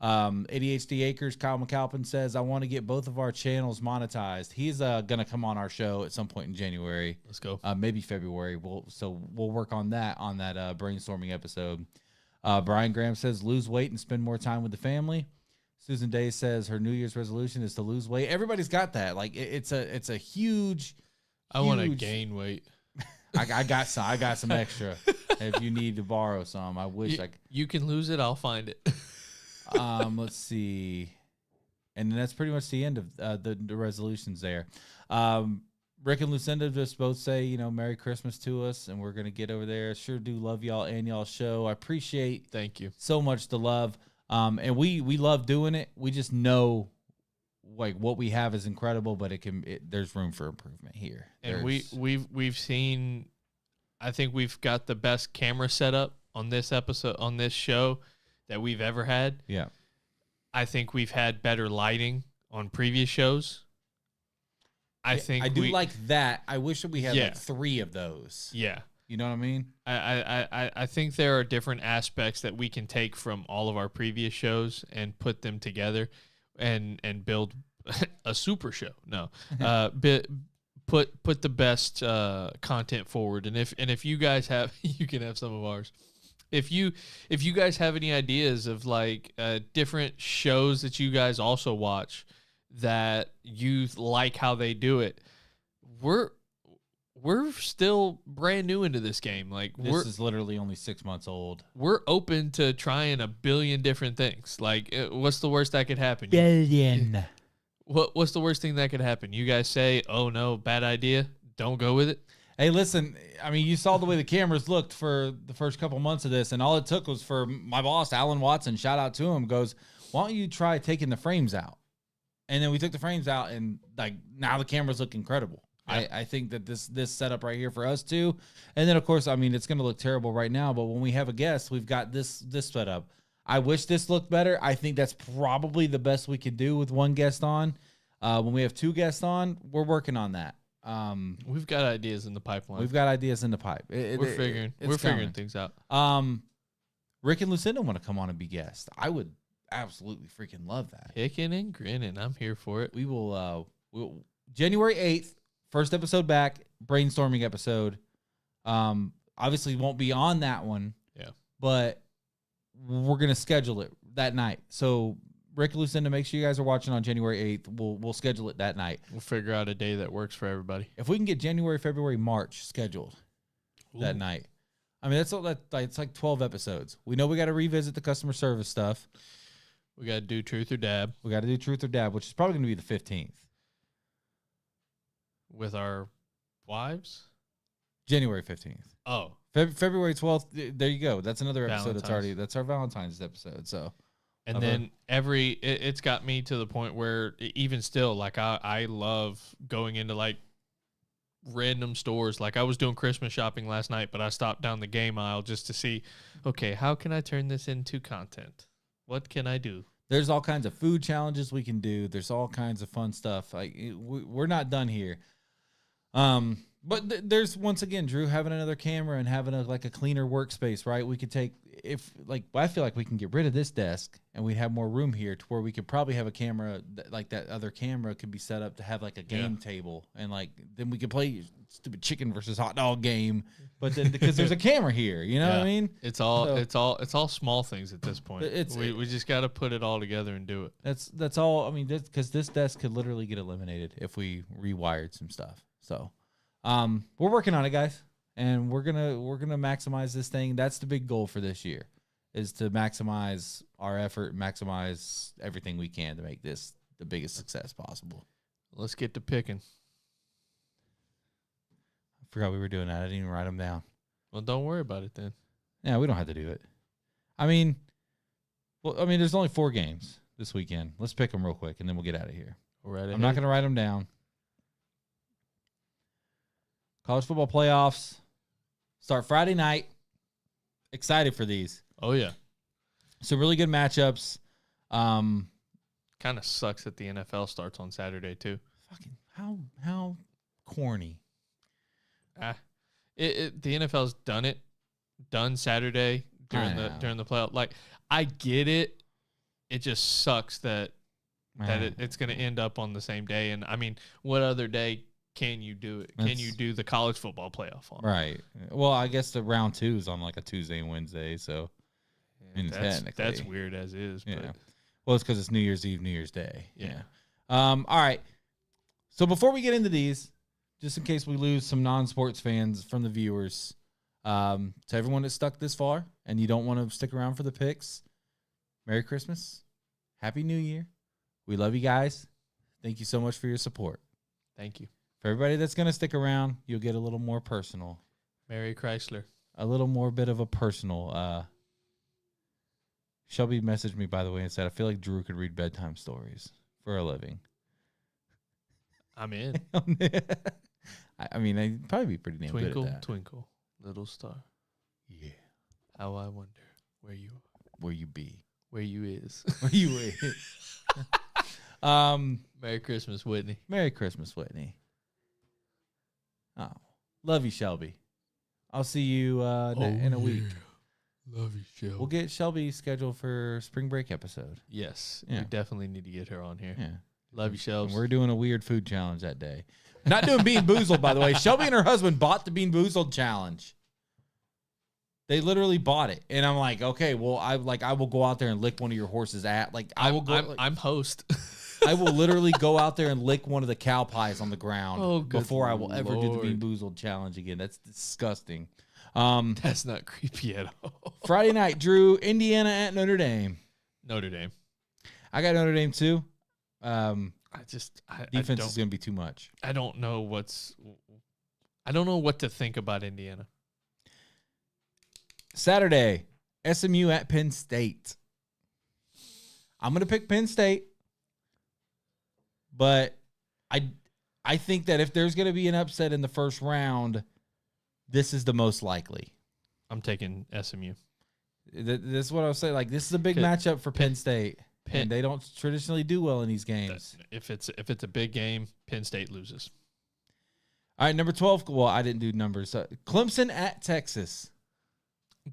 ADHD Acres, Kyle McAlpin says, I want to get both of our channels monetized. He's going to come on our show at some point in January. Let's go. Maybe February. We'll work on that brainstorming episode. Brian Graham says, lose weight and spend more time with the family. Susan Day says her New Year's resolution is to lose weight. Everybody's got that. It's a huge. I want to gain weight. I got some extra. If you need to borrow some, I wish you can lose it. I'll find it. Let's see, and that's pretty much the end of the resolutions there. Rick and Lucinda just both say, Merry Christmas to us, and we're gonna get over there. Sure do love y'all and y'all show. I appreciate. Thank you so much. The love. And we love doing it. We just know what we have is incredible, but there's room for improvement here. And we've seen, I think we've got the best camera setup on this episode, on this show that we've ever had. Yeah. I think we've had better lighting on previous shows. I do like that. I wish that we had 3 of those. Yeah. You know what I mean? I think there are different aspects that we can take from all of our previous shows and put them together and build a super show. No, put the best content forward. And if you guys have, you can have some of ours. If you guys have any ideas of different shows that you guys also watch that you like how they do it, we're still brand new into this game. This is literally only 6 months old. We're open to trying a billion different things. What's the worst that could happen? Billion. What's the worst thing that could happen? You guys say, oh no, bad idea. Don't go with it. Hey, listen, you saw the way the cameras looked for the first couple months of this, and all it took was for my boss, Alan Watson, shout out to him, goes, why don't you try taking the frames out? And then we took the frames out, and now the cameras look incredible. Yeah. I think that this setup right here for us too, and then of course, it's going to look terrible right now, but when we have a guest, we've got this setup. I wish this looked better. I think that's probably the best we could do with one guest on. When we have 2 guests on, we're working on that. We've got ideas in the pipeline. We're figuring things out. Rick and Lucinda want to come on and be guests. I would absolutely freaking love that. Kicking and grinning. I'm here for it. We will. January 8th. First episode back, brainstorming episode. Obviously won't be on that one. Yeah. But we're going to schedule it that night. So Rick Lucinda, make sure you guys are watching on January 8th. We'll schedule it that night. We'll figure out a day that works for everybody. If we can get January, February, March scheduled that night. I mean, it's like 12 episodes. We know we got to revisit the customer service stuff. We got to do Truth or Dab. We got to do Truth or Dab, which is probably going to be the 15th. With our wives? January 15th. Oh. February 12th. There you go. That's another episode. That's our Valentine's episode. So. And then it's got me to the point where even still, like I love going into like random stores. Like I was doing Christmas shopping last night, but I stopped down the game aisle just to see, okay, how can I turn this into content? What can I do? There's all kinds of food challenges we can do. There's all kinds of fun stuff. Like we're not done here. But there's once again, Drew, having another camera and having a cleaner workspace, right? We could take I feel like we can get rid of this desk and we'd have more room here to where we could probably have a camera like that other camera could be set up to have like a game table and like then we could play stupid chicken versus hot dog game. But then because there's a camera here, you know what I mean? It's all small things at this point. We just got to put it all together and do it. That's all. I mean, because this desk could literally get eliminated if we rewired some stuff. So. We're working on it, guys, and we're gonna maximize this thing. That's the big goal for this year, is to maximize our effort, maximize everything we can to make this the biggest success possible. Let's get to picking. I forgot we were doing that. I didn't even write them down. Well, don't worry about it then. Yeah, we don't have to do it. I mean, there's only 4 games this weekend. Let's pick them real quick, and then we'll get out of here. I'm not gonna write them down. College football playoffs start Friday night. Excited for these. Oh, yeah. Some really good matchups. Kind of sucks that the NFL starts on Saturday, too. Fucking how corny. The NFL's done Saturday during the playoff. Like, I get it. It just sucks that it's going to end up on the same day. And, I mean, what other day can you do it? Can you do the college football playoff on? Right. Well, I guess the round 2 is on like a Tuesday and Wednesday, so that's weird as is. Yeah. But. Well, it's because it's New Year's Eve, New Year's Day. Yeah. All right. So before we get into these, just in case we lose some non-sports fans from the viewers, to everyone that's stuck this far and you don't want to stick around for the picks, Merry Christmas. Happy New Year. We love you guys. Thank you so much for your support. Thank you. For everybody that's going to stick around, you'll get a little more personal. Merry Chrysler. A little more bit of a personal. Shelby messaged me, by the way, and said, I feel like Drew could read bedtime stories for a living. I'm in. I mean, I'd probably be pretty damn good at that. Twinkle, twinkle, little star. Yeah. How I wonder where you are. Where you be. Where you is. Where you is. Merry Christmas, Whitney. Merry Christmas, Whitney. Oh, love you, Shelby. I'll see you in a week. Love you, Shelby. We'll get Shelby scheduled for spring break episode. Yes, yeah. We definitely need to get her on here. Yeah, love you, Shelby. We're doing a weird food challenge that day. Not doing Bean Boozled, by the way. Shelby and her husband bought the Bean Boozled challenge. They literally bought it, and I'm like, okay, well, I will go out there and lick one of your horses' I'm host. I will literally go out there and lick one of the cow pies on the ground before I will ever do the Bean Boozled challenge again. That's disgusting. That's not creepy at all. Friday night, Drew, Indiana at Notre Dame. Notre Dame. I got Notre Dame too. Defense is going to be too much. I don't know what to think about Indiana. Saturday, SMU at Penn State. I'm going to pick Penn State. But I think that if there's going to be an upset in the first round, this is the most likely. I'm taking SMU. This is what I was saying. Like, this is a big matchup for Penn State. And they don't traditionally do well in these games. If it's a big game, Penn State loses. All right, number 12. Well, I didn't do numbers. Clemson at Texas.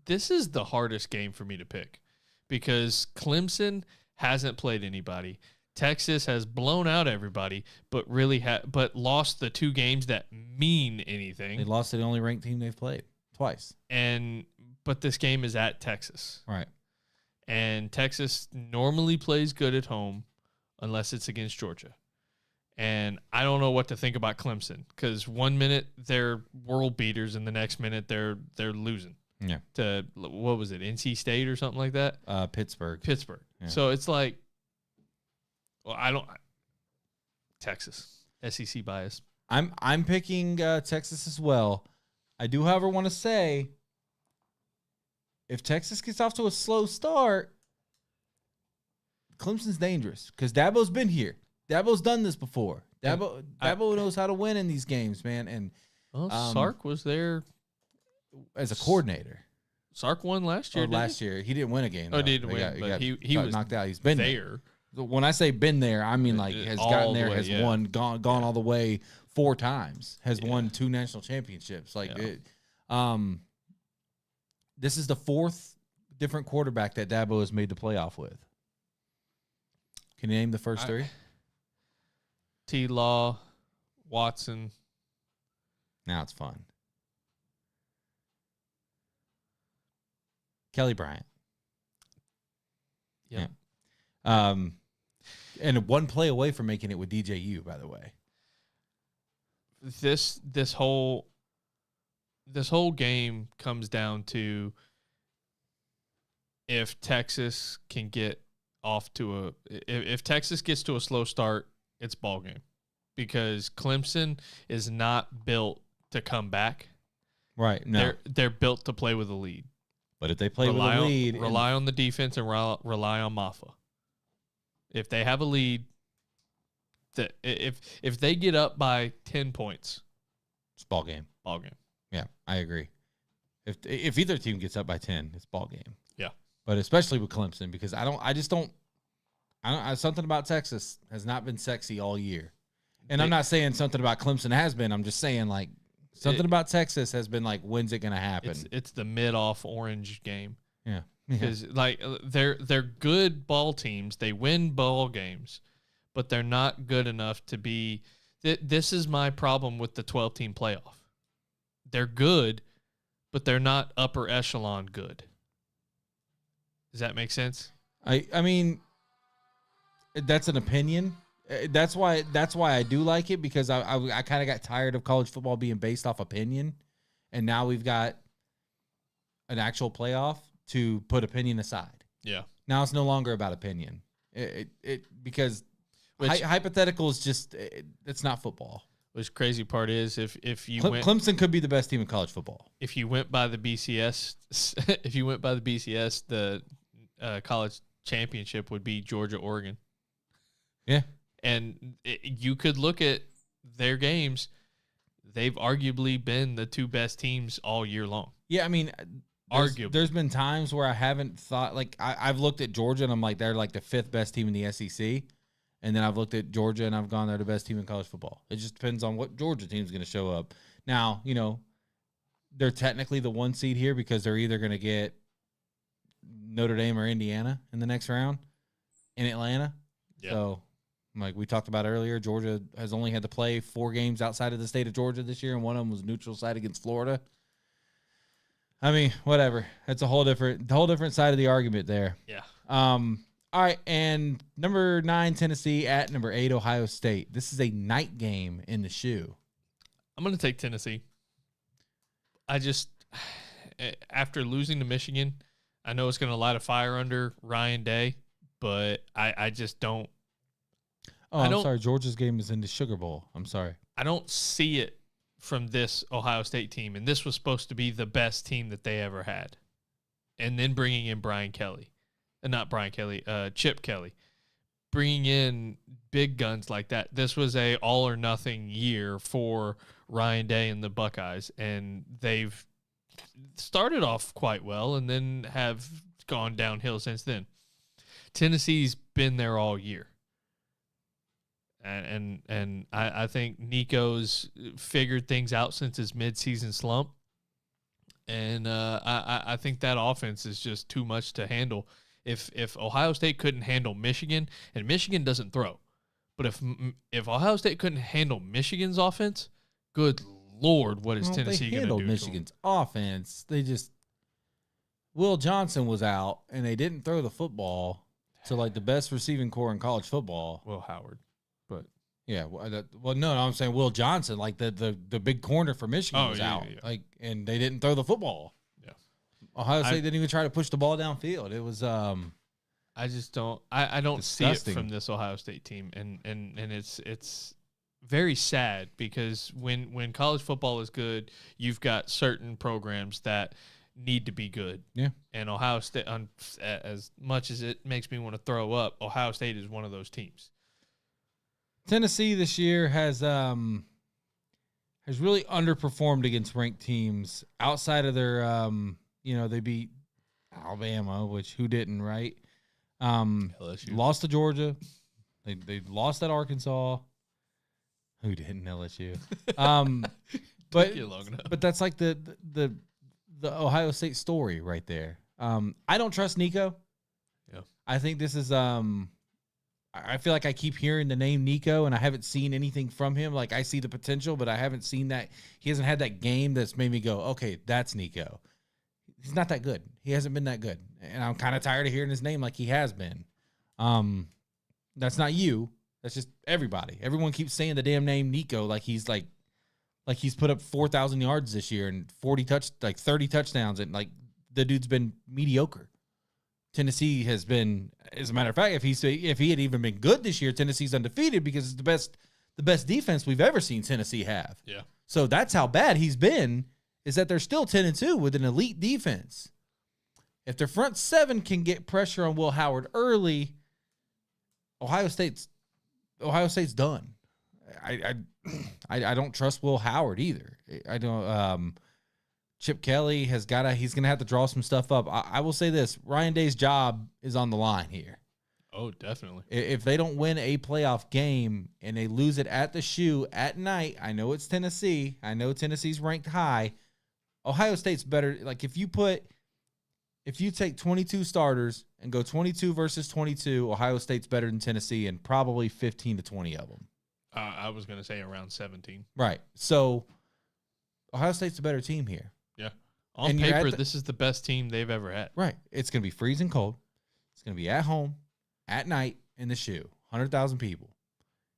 This is the hardest game for me to pick because Clemson hasn't played anybody. Texas has blown out everybody, but lost the 2 games that mean anything. They lost to the only ranked team they've played twice. But this game is at Texas. Right. And Texas normally plays good at home unless it's against Georgia. And I don't know what to think about Clemson because 1 minute they're world beaters and the next minute they're losing. Yeah. To, what was it, NC State or something like that? Pittsburgh. Yeah. So it's like, well, Texas, SEC bias. I'm picking Texas as well. I do, however, want to say if Texas gets off to a slow start, Clemson's dangerous because Dabo's been here. Dabo's done this before. Dabo knows how to win in these games, man. And Sark was there as a coordinator. Sark won last year. Year he didn't win a game. Oh, didn't win, but he was knocked out. He's been there. When I say been there, I mean like has gotten there, has won, gone all the way 4 times, has won 2 national championships. Like this is the 4th different quarterback that Dabo has made the playoff with. Can you name the first 3? T-Law, Watson. Now it's fun. Kelly Bryant. Yeah. And 1 play away from making it with DJU, by the way. This whole game comes down to if Texas can get off to if Texas gets to a slow start, it's ball game because Clemson is not built to come back. Right. No. They're built to play with a lead. But if they play with a lead, rely on the defense and rely on Maffa. If they have a lead, if they get up by 10 points, it's ball game. Ball game. Yeah, I agree. If either team gets up by 10, it's ball game. Yeah. But especially with Clemson because something about Texas has not been sexy all year. And I'm not saying something about Clemson has been. I'm just saying like something about Texas has been like, when's it going to happen? It's the mid-off orange game. Yeah. Because like they're good ball teams. They win ball games, but they're not good enough to be. This is my problem with the 12-team playoff. They're good, but they're not upper echelon good. Does that make sense? I mean, that's an opinion. That's why I do like it because I kind of got tired of college football being based off opinion, and now we've got an actual playoff to put opinion aside. Yeah. Now it's no longer about opinion. Because hypothetical is just it's not football. Which crazy part is if you Clemson could be the best team in college football. If you went by the BCS, the college championship would be Georgia Oregon. Yeah. And you could look at their games. They've arguably been the 2 best teams all year long. Yeah, I mean, arguably. There's been times where I haven't thought, like, I've looked at Georgia and I'm like, they're like the 5th best team in the SEC. And then I've looked at Georgia and I've gone, they're the best team in college football. It just depends on what Georgia team's going to show up. Now, they're technically the 1 seed here because they're either going to get Notre Dame or Indiana in the next round in Atlanta. Yeah. So, like we talked about earlier, Georgia has only had to play 4 games outside of the state of Georgia this year, and one of them was neutral site against Florida. I mean, whatever. That's a whole different side of the argument there. Yeah. All right, and number 9, Tennessee at number 8, Ohio State. This is a night game in the shoe. I'm going to take Tennessee. I just, after losing to Michigan, I know it's going to light a fire under Ryan Day, but I just don't. Oh, I'm sorry. Georgia's game is in the Sugar Bowl. I'm sorry. I don't see it from this Ohio State team, and this was supposed to be the best team that they ever had. And then bringing in Chip Kelly, bringing in big guns like that. This was a all or nothing year for Ryan Day and the Buckeyes, and they've started off quite well and then have gone downhill since then. Tennessee's been there all year. And I think Nico's figured things out since his midseason slump. And I think that offense is just too much to handle. If Ohio State couldn't handle Michigan, and Michigan doesn't throw, but if Ohio State couldn't handle Michigan's offense, good Lord, what is Tennessee going to do? They handled Michigan's offense. They just Will Johnson was out and they didn't throw the football to like the best receiving core in college football. Will Howard, but Yeah, no, I'm saying Will Johnson, like the big corner for Michigan was yeah, out, yeah. like, and they didn't throw the football. Yeah. Ohio State didn't even try to push the ball downfield. It was I just don't. I don't Disgusting. see it from this Ohio State team, and it's very sad because when college football is good, you've got certain programs that need to be good. Yeah. And Ohio State, as much as it makes me want to throw up, Ohio State is one of those teams. Tennessee this year has really underperformed against ranked teams outside of their they beat Alabama, which who didn't, right? LSU. Lost to Georgia. They lost at Arkansas. Who didn't? LSU. But you long enough. but that's like the Ohio State story right there. I don't trust Nico. Yeah. I think this is I feel like I keep hearing the name Nico and I haven't seen anything from him. Like I see the potential, but I haven't seen that. He hasn't had that game that's made me go, okay, that's Nico. He's not that good. He hasn't been that good. And I'm kind of tired of hearing his name like he has been. That's not you. That's just everybody. Everyone keeps saying the damn name Nico like he's put up 4,000 yards this year and 30 touchdowns, and like the dude's been mediocre. Tennessee has been, as a matter of fact, if he had even been good this year, Tennessee's undefeated because it's the best defense we've ever seen Tennessee have. Yeah. So that's how bad he's been, is that they're still 10-2 with an elite defense. If their front seven can get pressure on Will Howard early, Ohio State's done. I don't trust Will Howard either. I don't. Chip Kelly he's gonna have to draw some stuff up. I will say this: Ryan Day's job is on the line here. Oh, definitely. If they don't win a playoff game and they lose it at the shoe at night, I know it's Tennessee. I know Tennessee's ranked high. Ohio State's better. Like if you take 22 starters and go 22 versus 22, Ohio State's better than Tennessee and probably 15 to 20 of them. I was going to say around 17. Right. So Ohio State's a better team here. Yeah. On And you're paper, this is the best team they've ever had. Right. It's going to be freezing cold. It's going to be at home, at night, in the shoe. 100,000 people.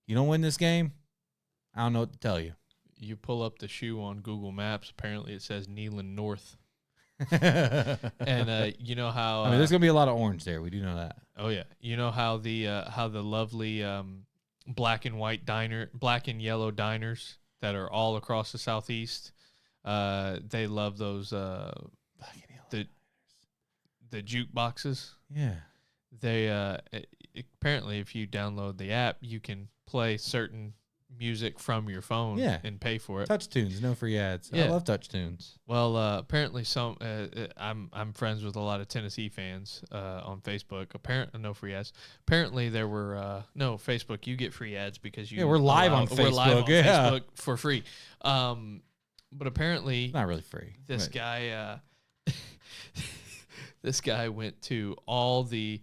You don't win this game, I don't know what to tell you. You pull up the shoe on Google Maps. Apparently, it says Neyland North. And you know how there's going to be a lot of orange there. We do know that. Oh yeah, you know how the lovely black and yellow diners that are all across the southeast. They love those Black and yellow the jukeboxes. Yeah. They apparently, if you download the app, you can play certain music from your phone. Yeah. And pay for it. Touch tunes, no free ads. I Yeah. love touch tunes. Well, apparently I'm friends with a lot of Tennessee fans on Facebook. Apparently, no free ads. Apparently, there were no Facebook. You get free ads because you. Yeah, we're live on We're live on Facebook, yeah. Facebook for free. But apparently, Not really free. this but- guy, this guy went to all the.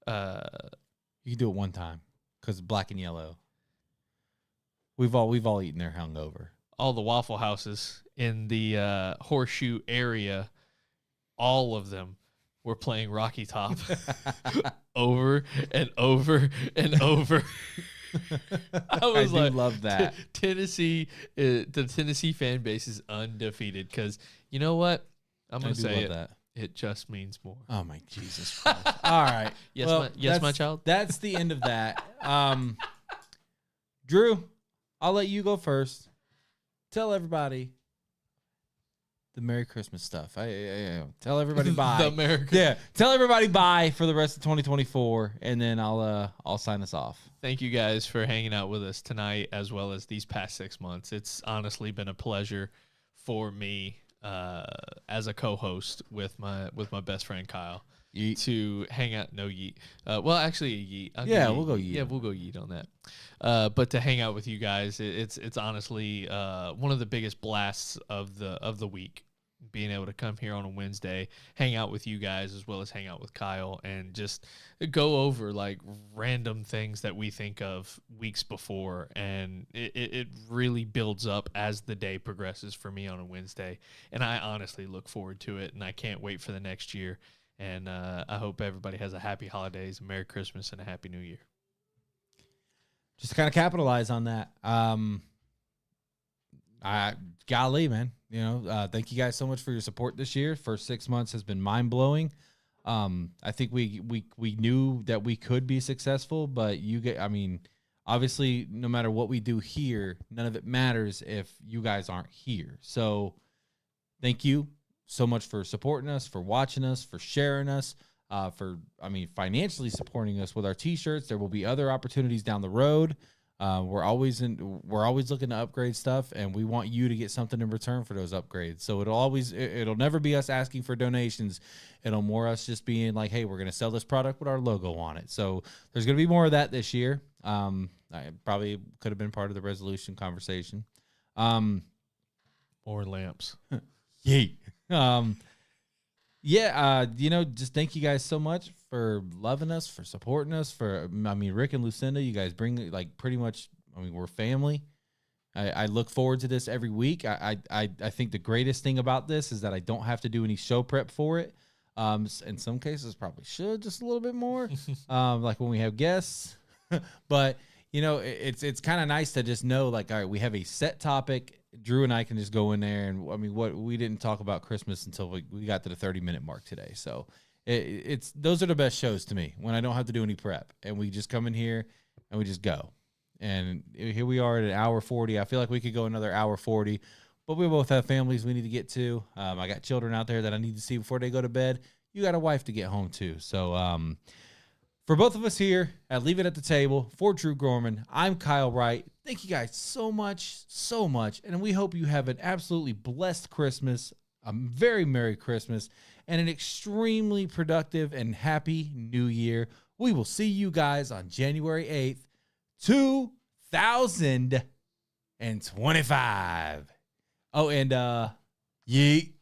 You can do it one time because black and yellow. We've all eaten there hungover. all the Waffle Houses in the Horseshoe area, all of them were playing Rocky Top over and over and over. I was I do love that. Tennessee, the Tennessee fan base is undefeated because you know what? I'm going to say it. That. It just means more. Oh my Jesus Christ! All right. Yes, Well, my child. That's the end of that. Drew, I'll let you go first. Tell everybody the Merry Christmas stuff. Tell everybody bye. The Merry Yeah, tell everybody bye for the rest of 2024, and then I'll sign us off. Thank you guys for hanging out with us tonight as well as these past 6 months. It's honestly been a pleasure for me as a co-host with my best friend Kyle Yeet. to hang out. No yeet. Well, actually a yeet. I'll Yeah, give we'll go yeet. Yeah, we'll go yeet on that. But to hang out with you guys, it's honestly one of the biggest blasts of the week. being able to come here on a Wednesday, hang out with you guys as well as hang out with Kyle, and just go over like random things that we think of weeks before. And it really builds up as the day progresses for me on a Wednesday. And I honestly look forward to it, and I can't wait for the next year. And I hope everybody has a happy holidays, a Merry Christmas, and a Happy New Year. Just to kind of capitalize on that. Golly, man, thank you guys so much for your support this year. First 6 months has been mind blowing. I think we knew that we could be successful, but obviously no matter what we do here, none of it matters if you guys aren't here. So thank you so much for supporting us, for watching us, for sharing us, financially supporting us with our t-shirts. There will be other opportunities down the road. We're always looking to upgrade stuff, and we want you to get something in return for those upgrades. So it'll never be us asking for donations. It'll more us just being like, hey, we're going to sell this product with our logo on it. So there's going to be more of that this year. I probably could have been part of the resolution conversation. More lamps. Yay. Just thank you guys so much for loving us, for supporting us, Rick and Lucinda, you guys bring pretty much, we're family. I look forward to this every week. I think the greatest thing about this is that I don't have to do any show prep for it. In some cases probably should just a little bit more, like when we have guests, but it's kind of nice to just know, all right, we have a set topic. Drew and I can just go in there, and we didn't talk about Christmas until we got to the 30-minute mark today. So those are the best shows to me, when I don't have to do any prep and we just come in here and we just go. And here we are at an hour 40. I feel like we could go another hour 40, but we both have families we need to get to. I got children out there that I need to see before they go to bed. You got a wife to get home to. So, for both of us here at Leave It at the Table, for Drew Gorman, I'm Kyle Wright. Thank you guys so much, and we hope you have an absolutely blessed Christmas, a very Merry Christmas, and an extremely productive and happy New Year. We will see you guys on January 8th, 2025. Oh, and yeet.